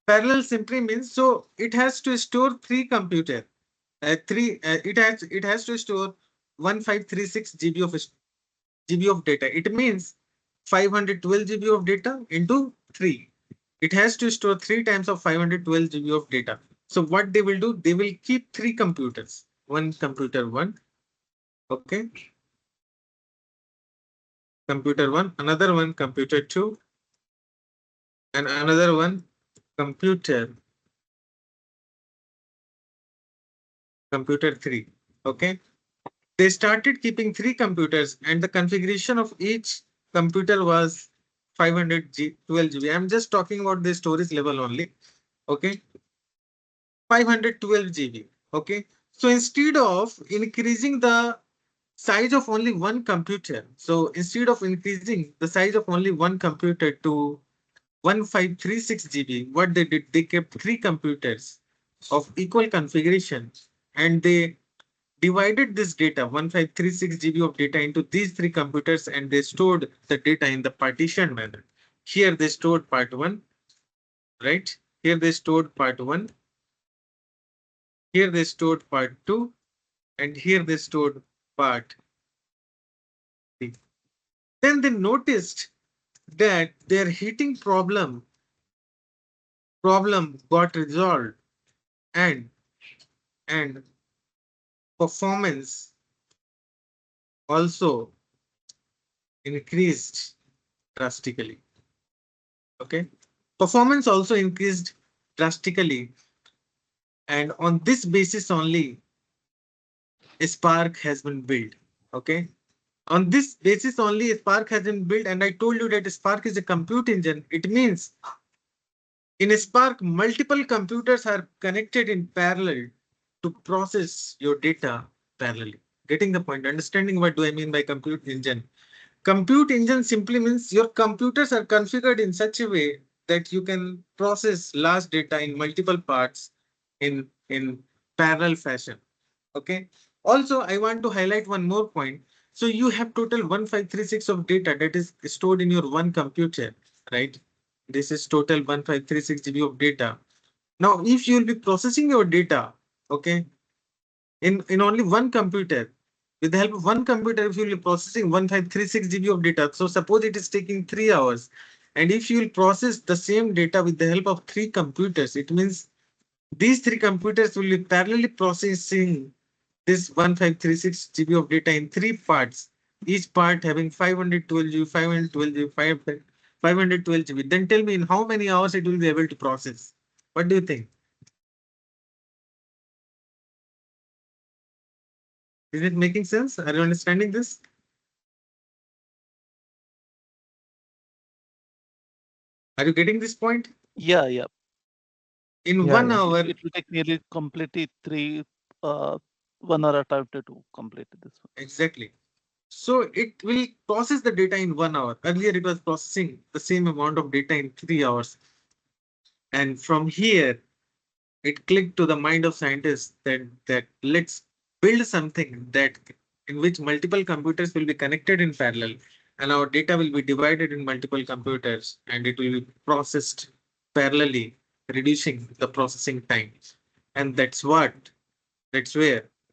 Parallel simply means so it has to store three computer. It has to store 1536 GB of data. It means 512 GB of data into 3. It has to store 3 times of 512 GB of data. So what they will do, they will keep 3 computers. One computer 1, okay, computer 1, another one computer 2, and another one computer 3. Okay, they started keeping 3 computers, and the configuration of each computer was 512 GB. I'm just talking about the storage level only. Okay, 512 GB. Okay, so instead of increasing the size of only one computer, so instead of increasing the size of only one computer to 1536 GB, what they did, they kept 3 computers of equal configuration, and they divided this data 1536 GB of data into these 3 computers, and they stored the data in the partition manner. Here they stored part 1, right? Here they stored part 1. Here they stored part 2, and here they stored part 3. Then they noticed that their heating problem got resolved, and and performance also increased drastically. Okay, performance also increased drastically, and on this basis only Spark has been built. Okay, on this basis only Spark has been built, and I told you that Spark is a compute engine. It means in Spark, multiple computers are connected in parallel to process your data parallelly. Getting the point? Understanding what do I mean by compute engine? Compute engine simply means your computers are configured in such a way that you can process large data in multiple parts in parallel fashion. Okay. Also, I want to highlight one more point. So you have total 1536 of data that is stored in your one computer, right? This is total 1536 GB of data. Now, if you will be processing your data, okay, in only one computer, with the help of one computer, if you will be processing 1536 GB of data, so suppose it is taking 3 hours, and if you will process the same data with the help of 3 computers, it means these 3 computers will be parallelly processing this 1536 GB of data in 3 parts, each part having 512 GB, 512 GB, 512 GB. Then tell me in how many hours it will be able to process. What do you think? Is it making sense? Are you understanding this? Are you getting this point? Yeah, yeah. In Yeah, one yeah. hour, It will take nearly completely 1 hour time to complete this one. exactly. So it will process the data in 1 hour. Earlier, it was processing the same amount of data in 3 hours. And from here, it clicked to the mind of scientists that let's build something that in which multiple computers will be connected in parallel, and our data will be divided in multiple computers, and it will be processed parallelly, reducing the processing time. And that's where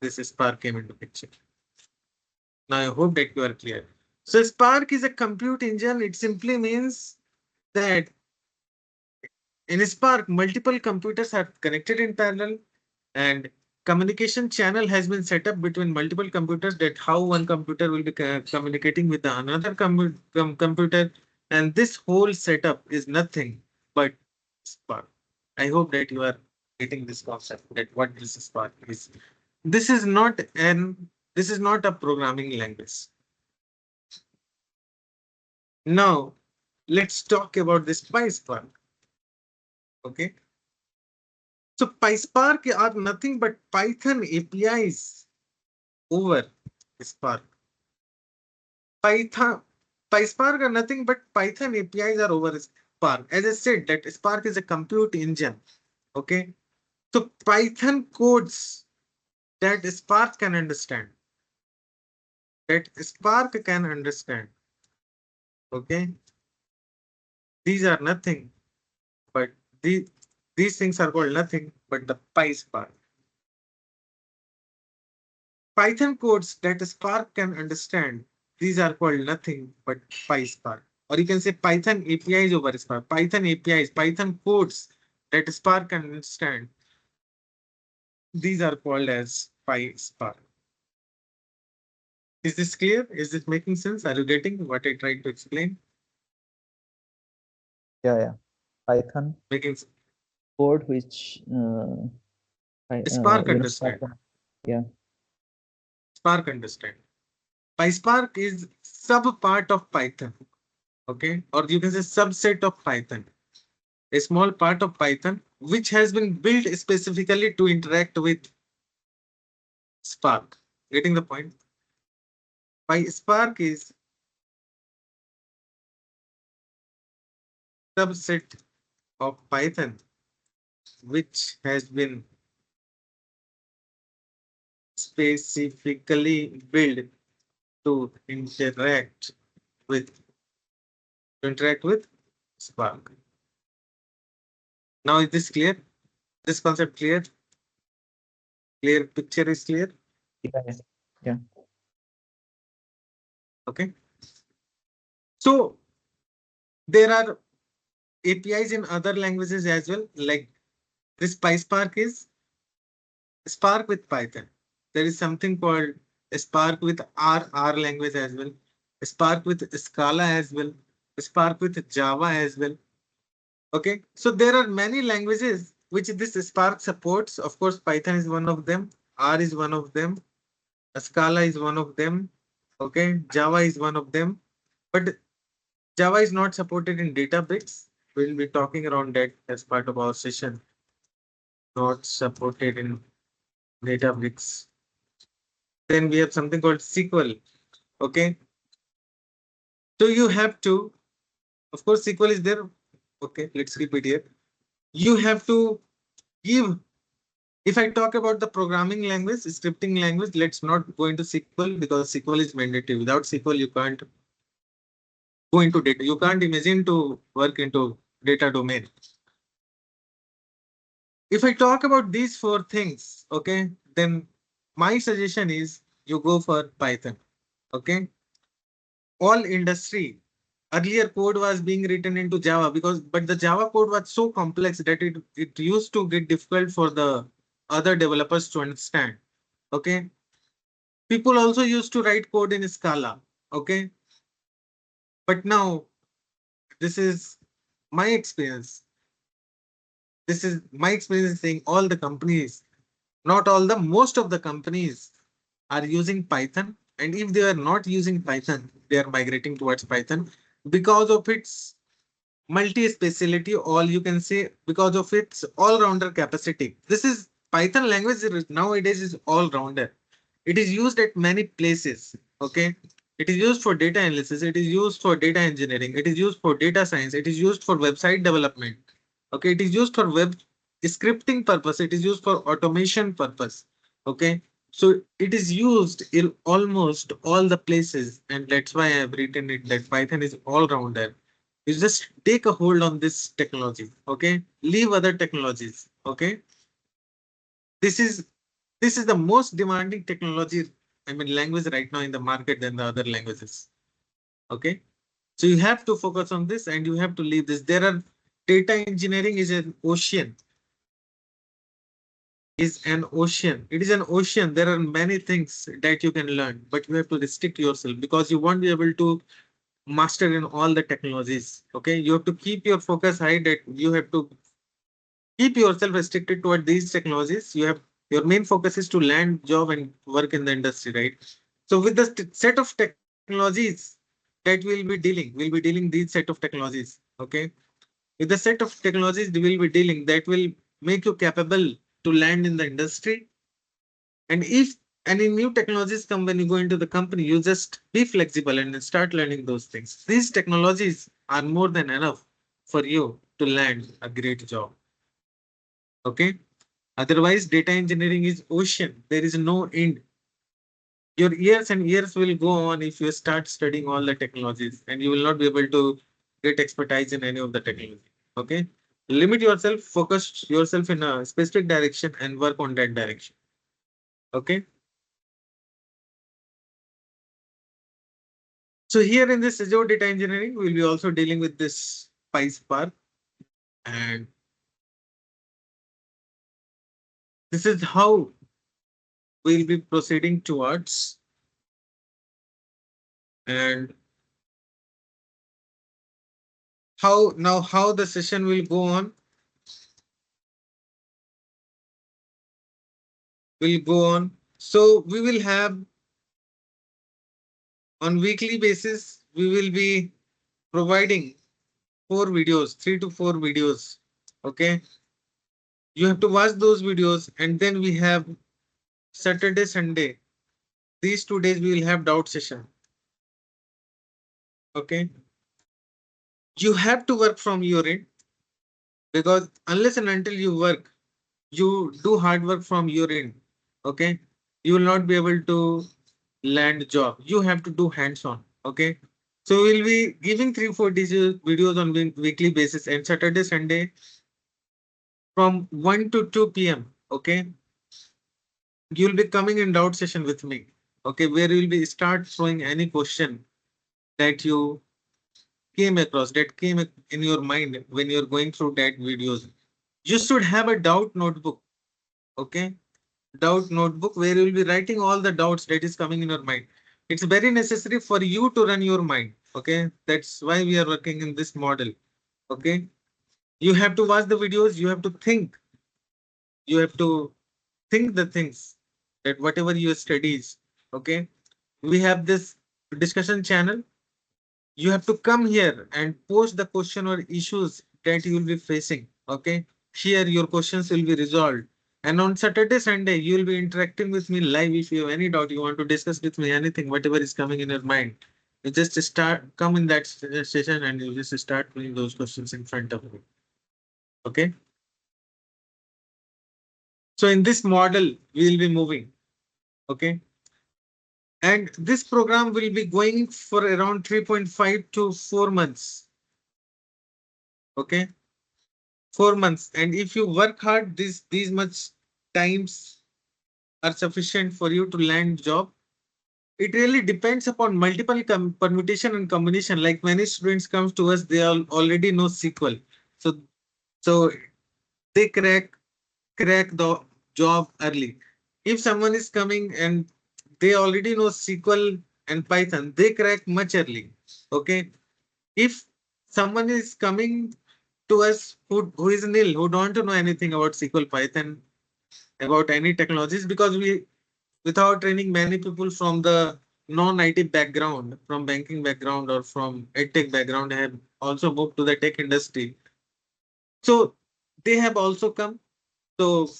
this Spark came into picture. Now I hope that you are clear. So Spark is a compute engine. It simply means that in Spark, multiple computers are connected in parallel, and communication channel has been set up between multiple computers, that how one computer will be communicating with the another computer, and this whole setup is nothing but Spark. I hope that you are getting this concept that what this Spark is. This is not a programming language. Now let's talk about this PySpark. Okay. So PySpark are nothing but Python APIs over Spark. Python, PySpark are nothing but Python APIs are over Spark. As I said, that Spark is a compute engine. Okay. So Python codes that Spark can understand. Okay. These are nothing but these things are called nothing but the PySpark. Python codes that Spark can understand. These are called nothing but PySpark. or you can say Python APIs over Spark, Python APIs, Python codes that Spark can understand. These are called as PySpark. Is this clear? Is this making sense? Are you getting what I tried to explain? Yeah. Python Making code which Spark understand. Yeah. Spark understand. PySpark is sub part of Python. Okay, or you can say subset of Python, a small part of Python which has been built specifically to interact with Spark. Getting the point? PySpark is subset of Python which has been specifically built to with interact with Spark. Now is this clear? This concept clear? Clear picture is clear? Yeah. Okay. So there are APIs in other languages as well. Like this PySpark is Spark with Python. There is something called Spark with R language as well. Spark with Scala as well. Spark with Java as well. Okay. So there are many languages which this Spark supports. Of course, Python is one of them. R is one of them. Scala is one of them. Okay. Java is one of them. But Java is not supported in Databricks. We'll be talking around that as part of our session. Not supported in Databricks. Then we have something called SQL. Okay. So you have to, of course, SQL is there. Okay, let's keep it here. You have to give, if I talk about the programming language, scripting language, let's not go into SQL because SQL is mandatory. Without SQL, you can't go into data. You can't imagine to work into data domain. If I talk about these four things, okay, then my suggestion is you go for Python. Okay. All industry earlier code was being written into Java but the Java code was so complex that it used to get difficult for the other developers to understand. Okay. People also used to write code in Scala. Okay. But now this is my experience. This is my experience saying all the companies, not all the most of the companies are using Python. And if they are not using Python, they are migrating towards Python because of its multi-speciality, all you can say, because of its all-rounder capacity. This is Python language nowadays is all-rounder. It is used at many places. Okay. It is used for data analysis. It is used for data engineering. It is used for data science. It is used for website development. Okay. It is used for web scripting purpose. It is used for automation purpose. Okay. So it is used in almost all the places. And that's why I have written it that Python is all-rounder. You just take a hold on this technology. Okay. Leave other technologies. Okay. This is the most demanding technology, I mean, language right now in the market than the other languages. Okay. So you have to focus on this and you have to leave this. There are data engineering is an ocean. Is an ocean. It is an ocean. There are many things that you can learn, but you have to restrict yourself because you won't be able to master in all the technologies. Okay. You have to keep your focus high that you have to keep yourself restricted toward these technologies. You have your main focus is to land job and work in the industry, right? So with the set of technologies that we'll be dealing these set of technologies. Okay. With the set of technologies we will be dealing that will make you capable to land in the industry. And if any new technologies come when you go into the company, you just be flexible and start learning those things. These technologies are more than enough for you to land a great job. Okay. Otherwise, data engineering is ocean. There is no end. Your years and years will go on if you start studying all the technologies and you will not be able to get expertise in any of the technology. Okay. Limit yourself, focus yourself in a specific direction and work on that direction. Okay. So here in this Azure data engineering, we'll be also dealing with this PySpark, and this is how we'll be proceeding towards. And how the session will go on. So we will have on weekly basis, we will be providing 4 videos, 3 to 4 videos. Okay. You have to watch those videos, and then we have Saturday, Sunday. These 2 days we will have doubt session. Okay. You have to work from your end, because unless and until you work, you do hard work from your end. Okay. You will not be able to land job. You have to do hands-on. Okay. So we'll be giving 3 4 videos on weekly basis, and Saturday, Sunday from 1 to 2 p.m. Okay. You'll be coming in doubt session with me. Okay. Where you'll be start throwing any question that you came across, that came in your mind when you're going through that videos. You should have a doubt notebook. Okay. Doubt notebook where you'll be writing all the doubts that is coming in your mind. It's very necessary for you to run your mind. Okay. That's why we are working in this model. Okay. You have to watch the videos. You have to think. You have to think the things that whatever your studies. Okay. We have this discussion channel. You have to come here and post the question or issues that you will be facing. Okay. Here your questions will be resolved. And on Saturday, Sunday, you will be interacting with me live. If you have any doubt, you want to discuss with me anything, whatever is coming in your mind, you just start come in that session and you just start putting those questions in front of me. Okay. So in this model, we will be moving. Okay. And this program will be going for around 3.5 to 4 months. Okay. 4 months. And if you work hard, these much times are sufficient for you to land job. It really depends upon multiple permutation and combination. Like many students comes to us, they already know SQL. So they crack the job early. If someone is coming and they already know SQL and Python, they crack much early. Okay. If someone is coming to us who is nil, who don't know anything about SQL, Python, about any technologies, because we without training many people from the non-IT background, from banking background or from edtech background have also moved to the tech industry. So they have also come. So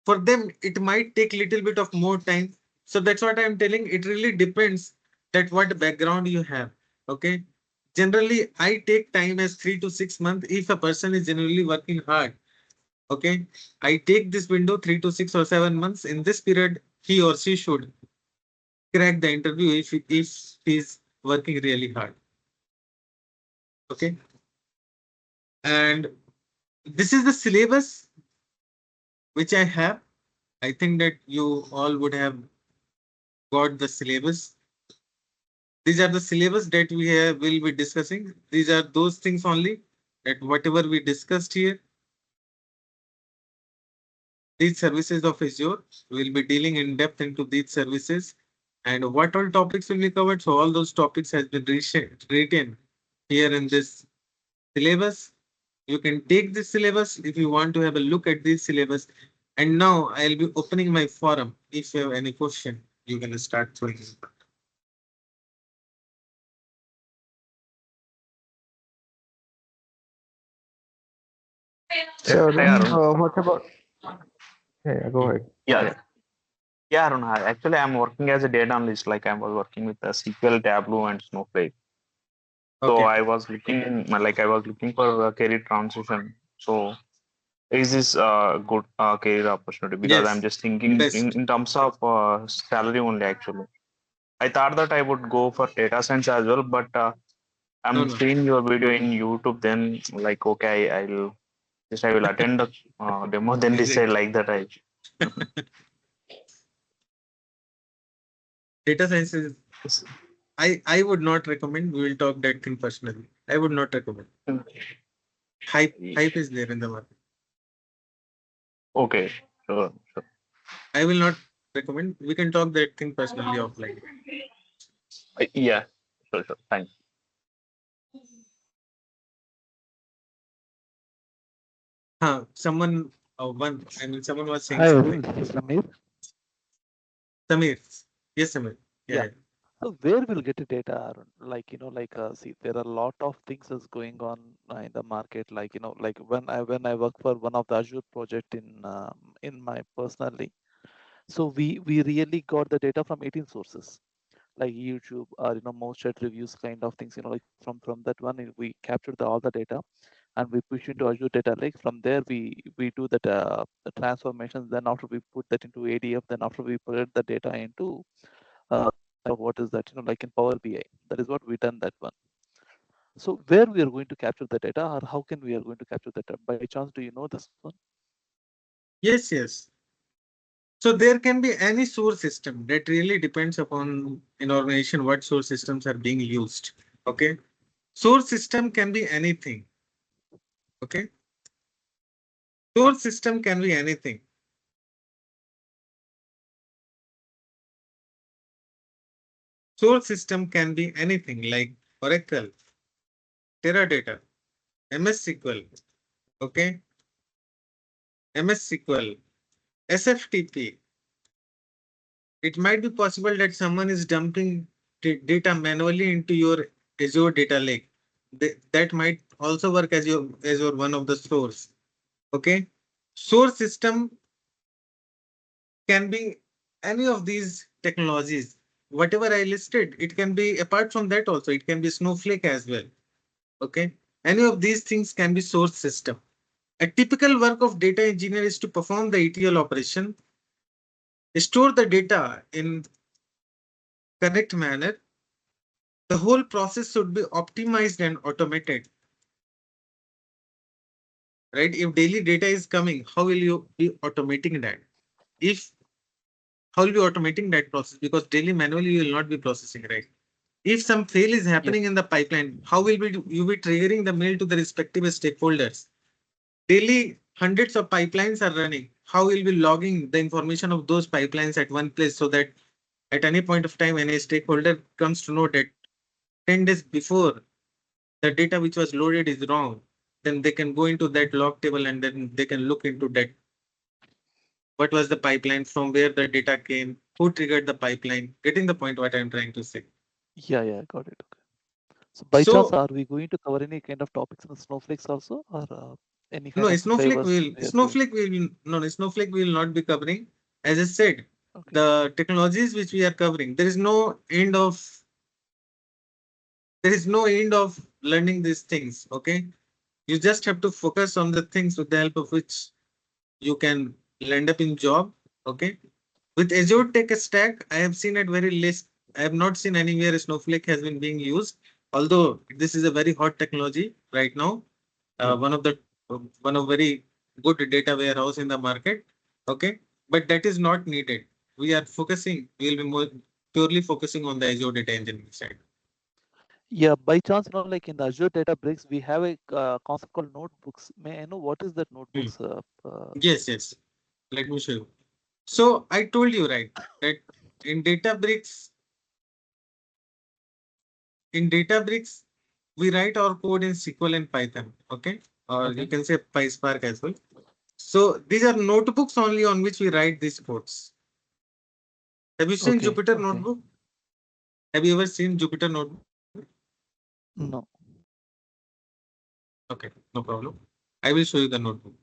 for them, it might take little bit of more time. So that's what I'm telling. It really depends that what background you have. Okay. Generally, I take time as 3 to 6 months if a person is genuinely working hard. Okay. I take this window 3 to 6 or 7 months. In this period, he or she should crack the interview if he's working really hard. Okay. And this is the syllabus which I have. I think that you all would have got the syllabus. These are the syllabus that will be discussing. These are those things only that whatever we discussed here. These services of Azure will be dealing in depth into these services and what all topics will be covered. So all those topics has been written here in this syllabus. You can take this syllabus if you want to have a look at this syllabus. And now I'll be opening my forum. If you have any question, you can start throwing. So Hi, Arun, Arun. what about? Yeah, go ahead. Yeah, yeah, Arun. Actually, I'm working as a data analyst. Like I was working with SQL, Tableau, and Snowflake. So Okay. I was looking for a career transition. So is this a good career opportunity? Because I'm Yes. just thinking Best. in terms of salary only. Actually, I thought that I would go for data science as well, but No, I'm no. seeing your video in YouTube. Then like, okay, I will attend the demo. Then decide Visit. like that. I Data science is I would not recommend. We will talk that thing personally. I would not recommend. Hype is there in the market. Okay, sure, sure. I will not recommend. We can talk that thing personally offline. Yeah, sure, sure. Thanks. Someone someone was saying Hi, something. this is Samir. Samir. Yes, Samir. Yeah. Yeah. So where will get the data, Arun? Like, see, there are a lot of things that's going on in the market. Like, like when I work for one of the Azure project in my personally, so we really got the data from 18 sources, like YouTube or most chat reviews kind of things. Like from that one, we captured all the data and we push into Azure Data Lake. From there, we do that the transformations. Then after we put that into ADF, then after we put the data into what is that? Like in Power BI. That is what we done that one. So where we are going to capture the data, or how can we are going to capture the data? By chance, do you know this one? Yes, yes. So there can be any source system. That really depends upon an organization what source systems are being used. Okay. Source system can be anything. Okay. Source system can be anything. Source system can be anything like Oracle, Teradata, MS SQL. Okay. MS SQL, SFTP. It might be possible that someone is dumping data manually into your Azure data lake. That might also work as your one of the source. Okay. Source system can be any of these technologies. Whatever I listed, it can be apart from that also, it can be Snowflake as well. Okay. Any of these things can be source system. A typical work of data engineer is to perform the ETL operation, store the data in correct manner. The whole process should be optimized and automated. Right? If daily data is coming, how will you be automating that? If how will you be automating that process? Because daily manually you will not be processing, right? If some fail is happening in the pipeline, how will you be triggering the mail to the respective stakeholders? Daily hundreds of pipelines are running. How will be logging the information of those pipelines at one place so that at any point of time, any stakeholder comes to know that 10 days before the data which was loaded is wrong, then they can go into that log table and then they can look into that. What was the pipeline, from where the data came, who triggered the pipeline, getting the point what I'm trying to say. Yeah, got it. Okay. So by chance, So are we going to cover any kind of topics in the snowflakes also, or any kind no, of flavors we are going? Snowflake will not be covering. As I said, Okay. the technologies which we are covering, there is no end of learning these things. Okay. You just have to focus on the things with the help of which you can land up in job. Okay. With Azure Tech Stack, I have seen at very least, I have not seen anywhere Snowflake has been being used. Although this is a very hot technology right now, one of very good data warehouse in the market. Okay, but that is not needed. We are focusing. We will be more purely focusing on the Azure data engineering side. Yeah, by chance, like in the Azure Databricks, we have a concept called notebooks. May I know what is that Hmm. notebooks? Yes, yes. Let me show you. So I told you right that in Databricks, in Databricks, we write our code in SQL and Python. Okay, or you Okay. can say PySpark as well. So these are notebooks only on which we write these codes. Have you seen Okay. Jupyter Okay. Notebook? Have you ever seen Jupyter Notebook? No. Okay, no problem. I will show you the notebook.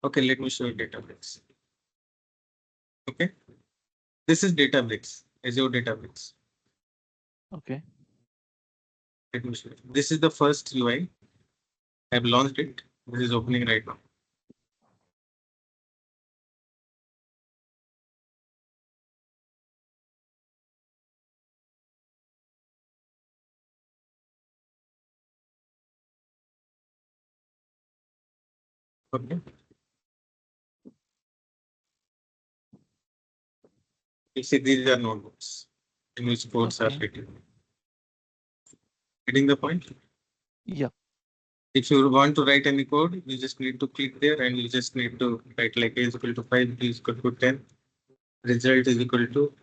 Okay, let me show you Databricks. Okay, this is Databricks, Azure Databricks. Okay. Let me show you. This is the first UI. I've launched it. This is opening right now. Okay. You see, these are notebooks in which codes are Okay. written. Getting the point? Yeah. If you want to write any code, you just need to click there and you just need to write like a is equal to 5, b is equal to 10. Result is equal to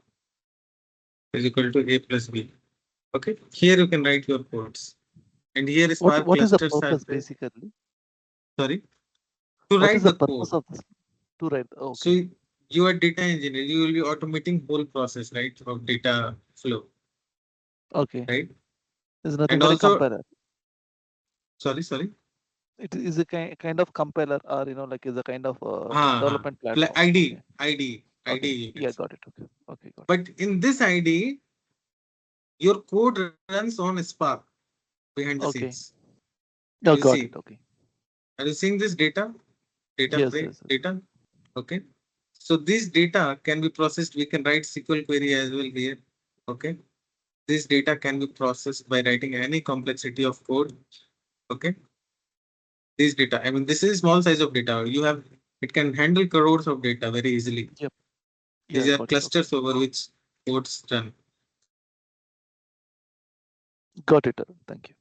a plus b. Okay. Here you can write your codes. And here Spark What is the clusters are purpose there. basically? Sorry. To What is write the the purpose code. of this? To write. So Okay. you are data engineer. You will be automating whole process, right, of data flow, Okay. right? There's nothing And but a also, compiler. sorry. It is a kind of compiler, or like is a kind of Uh, development platform. ID, Okay. ID, Okay. you can Yeah, say. got it. Okay. Okay, got it. But in this ID, your code runs on Spark behind the Okay. scenes. Yeah, You got see, it. Okay. are you seeing this data? Data Yes, frame, yes, yes. data. Okay. So this data can be processed. We can write SQL query as well here. Okay. This data can be processed by writing any complexity of code. Okay. This data, I mean, this is small size of data. It can handle crores of data very easily. Yep. These Yeah, are got it. Okay. clusters over which codes run. Got it. Thank you.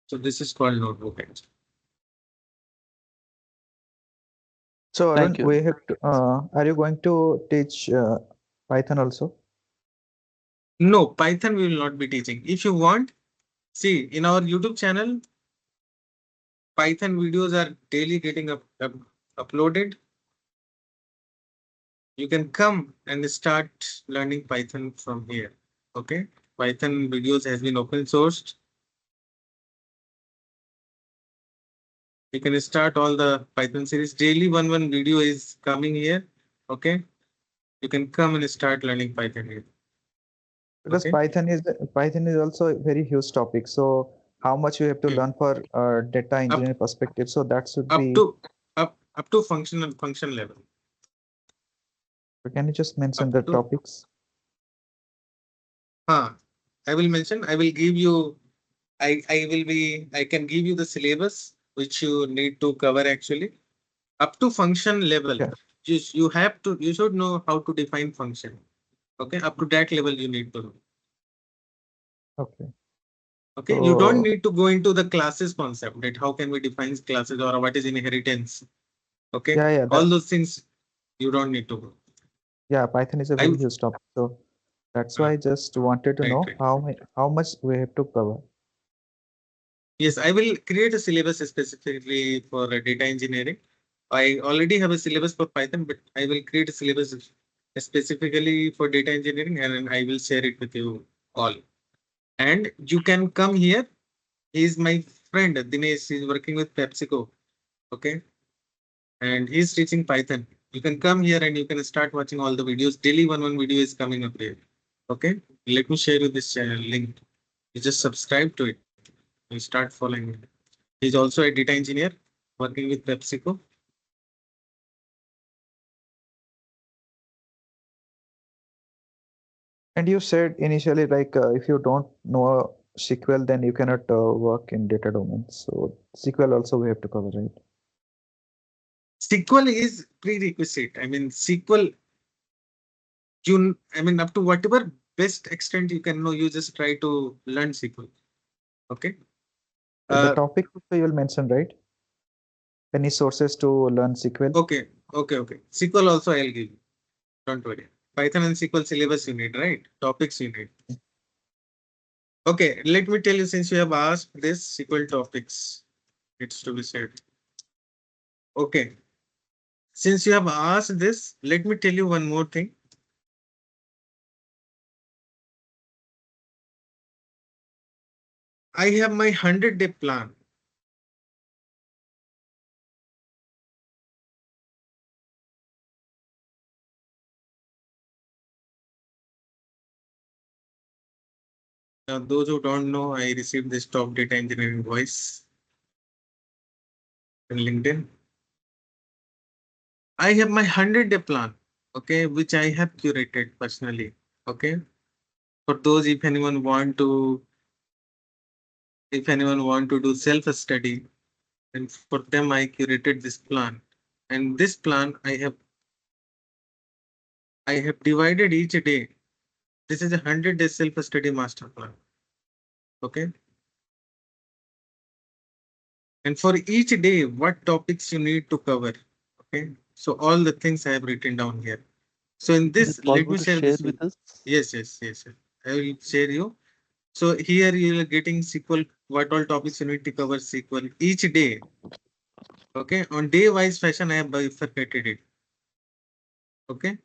So this is called notebook actually. So Arun, Thank you. we have to, are you going to teach Python also? No, Python we will not be teaching. If you want, see in our YouTube channel, Python videos are daily getting uploaded. You can come and start learning Python from here. Okay. Python videos has been open sourced. You can start all the Python series. Daily one video is coming here. Okay. You can come and start learning Python here. Because Okay. Python is also a very huge topic. So how much you have to Hmm. learn for data engineering perspective? So that should Up be. to up to function level. Can you just mention Up the to topics? I will mention. I will give you. I can give you the syllabus which you need to cover actually. Up to function level. Yeah. You should know how to define function. Okay. Up to that level you need to know. Okay. Okay. You don't So need to go into the classes concept, that how can we define classes or what is inheritance. Okay. yeah, All those things you don't need to go. yeah, Python is a I very huge topic. So that's why I just wanted to know right. how much we have to cover. Yes, I will create a syllabus specifically for data engineering. I already have a syllabus for Python, but I will create a syllabus specifically for data engineering and I will share it with you all. And you can come here. He is my friend, Dinesh. He's working with PepsiCo. Okay. And he's teaching Python. You can come here and you can start watching all the videos. Daily one video is coming up here. Okay. Let me share you this link. You just subscribe to it. You start following it. He's also a data engineer working with PepsiCo. And you said initially, like if you don't know SQL, then you cannot work in data domain. So SQL also we have to cover, right? SQL is prerequisite. I mean, SQL, up to whatever best extent you can know, you just try to learn SQL. Okay. The topic also you will mention, right? Any sources to learn SQL? Okay. SQL also I'll give you. Don't worry. Python and SQL syllabus you need, right? Topics you need. Okay. Let me tell you, since you have asked this SQL topics, it's to be said. Okay. Since you have asked this, let me tell you one more thing. I have my 100-day plan. Now, those who don't know, I received this top data engineering voice in LinkedIn. I have my 100-day plan, okay, which I have curated personally. Okay. For those, if anyone want to do self-study, And for them, I curated this plan. And this plan, I have divided each day. This is a 100-day self-study master plan. Okay. And for each day, what topics you need to cover. Okay. So all the things I have written down here. So in Is this, it let possible me to share share this with with us? yes, yes, yes, yes. I will share you. So here you are getting SQL, what all topics you need to cover SQL each day. Okay. On day wise fashion, I have bifurcated it. Okay.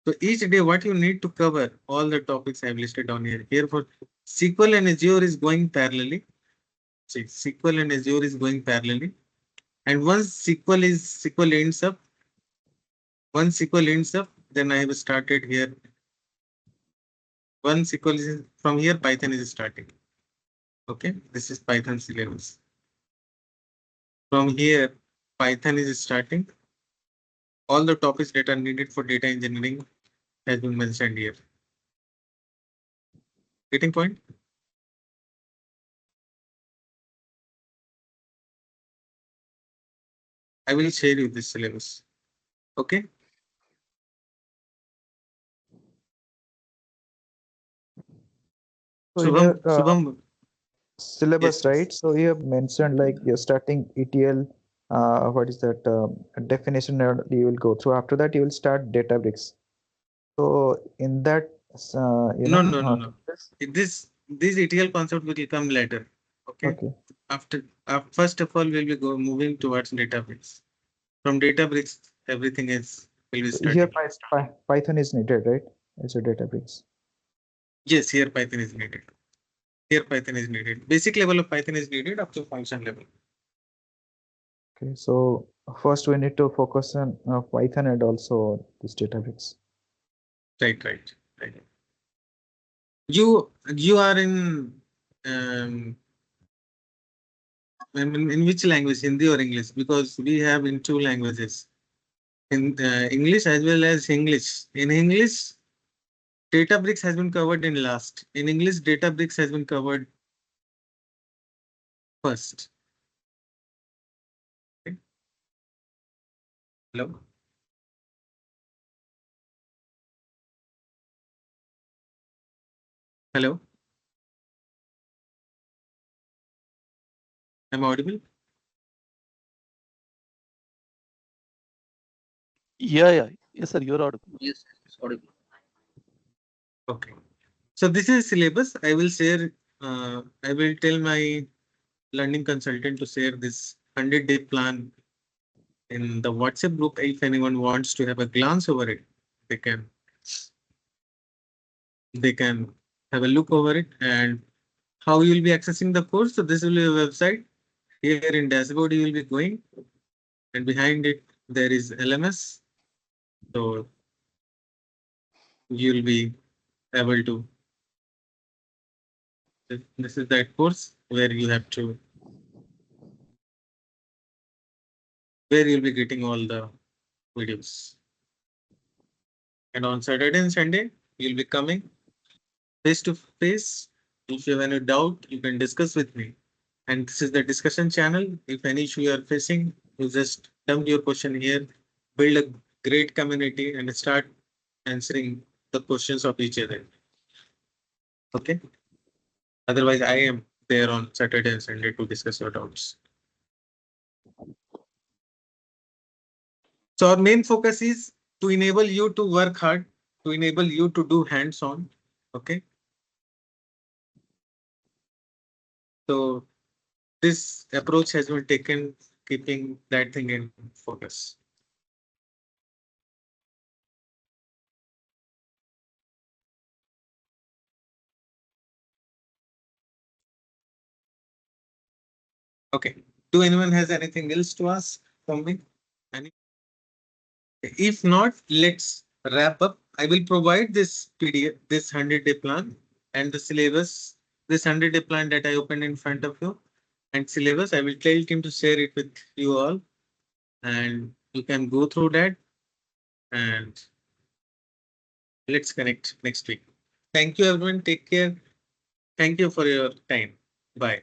So each day, what you need to cover, all the topics I have listed down here. Here for SQL and Azure is going parallelly. See, SQL and Azure is going parallelly. And once SQL ends up, then I have started here. Once SQL is from here, Python is starting. Okay, this is Python syllabus. From here, Python is starting. All the topics that are needed for data engineering has been mentioned here. Getting point? I will share you this syllabus. Okay. So here, Shubham, syllabus, yes, yes. right? So you have mentioned like you're starting ETL. What is that definition that you will go through? After that, you will start Databricks. So in that, No, no, no, no. This ETL concept will come later. Okay. okay. After first of all, we'll be moving towards Databricks. From Databricks, everything is will be So here starting. Python is needed, right? As a Databricks. Yes, here Python is needed. Here Python is needed. Basic level of Python is needed up to function level. Okay. So first we need to focus on Python and also this Databricks. Right, right, right. You are in which language, Hindi or English? Because we have in two languages, in English as well as English. In English, Databricks has been covered in last. In English, Databricks has been covered first. Okay. Hello. Hello. Am I audible? Yeah. Yes, sir, you're audible. Yes, it's audible. Okay. So this is syllabus. I will share. I will tell my learning consultant to share this 100-day plan in the WhatsApp group. If anyone wants to have a glance over it, they can have a look over it and how you will be accessing the course. So this will be a website. Here in dashboard you will be going, and behind it there is LMS. So you will be able to. This is that course where you have to, where you'll be getting all the videos. And on Saturday and Sunday, you'll be coming face to face. If you have any doubt, you can discuss with me. And this is the discussion channel. If any issue you are facing, you just dump your question here, build a great community and start answering the questions of each other. Okay. Otherwise, I am there on Saturday and Sunday to discuss your doubts. So our main focus is to enable you to work hard, to enable you to do hands-on. Okay. So this approach has been taken keeping that thing in focus. Okay. Do anyone has anything else to ask from me? If not, let's wrap up. I will provide this PDF, this 100-day plan and the syllabus, this 100-day plan that I opened in front of you and syllabus. I will tell him to share it with you all and you can go through that and let's connect next week. Thank you, everyone. Take care. Thank you for your time. Bye.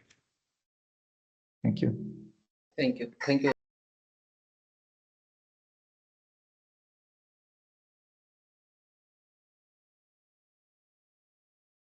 Thank you. Thank you. Thank you.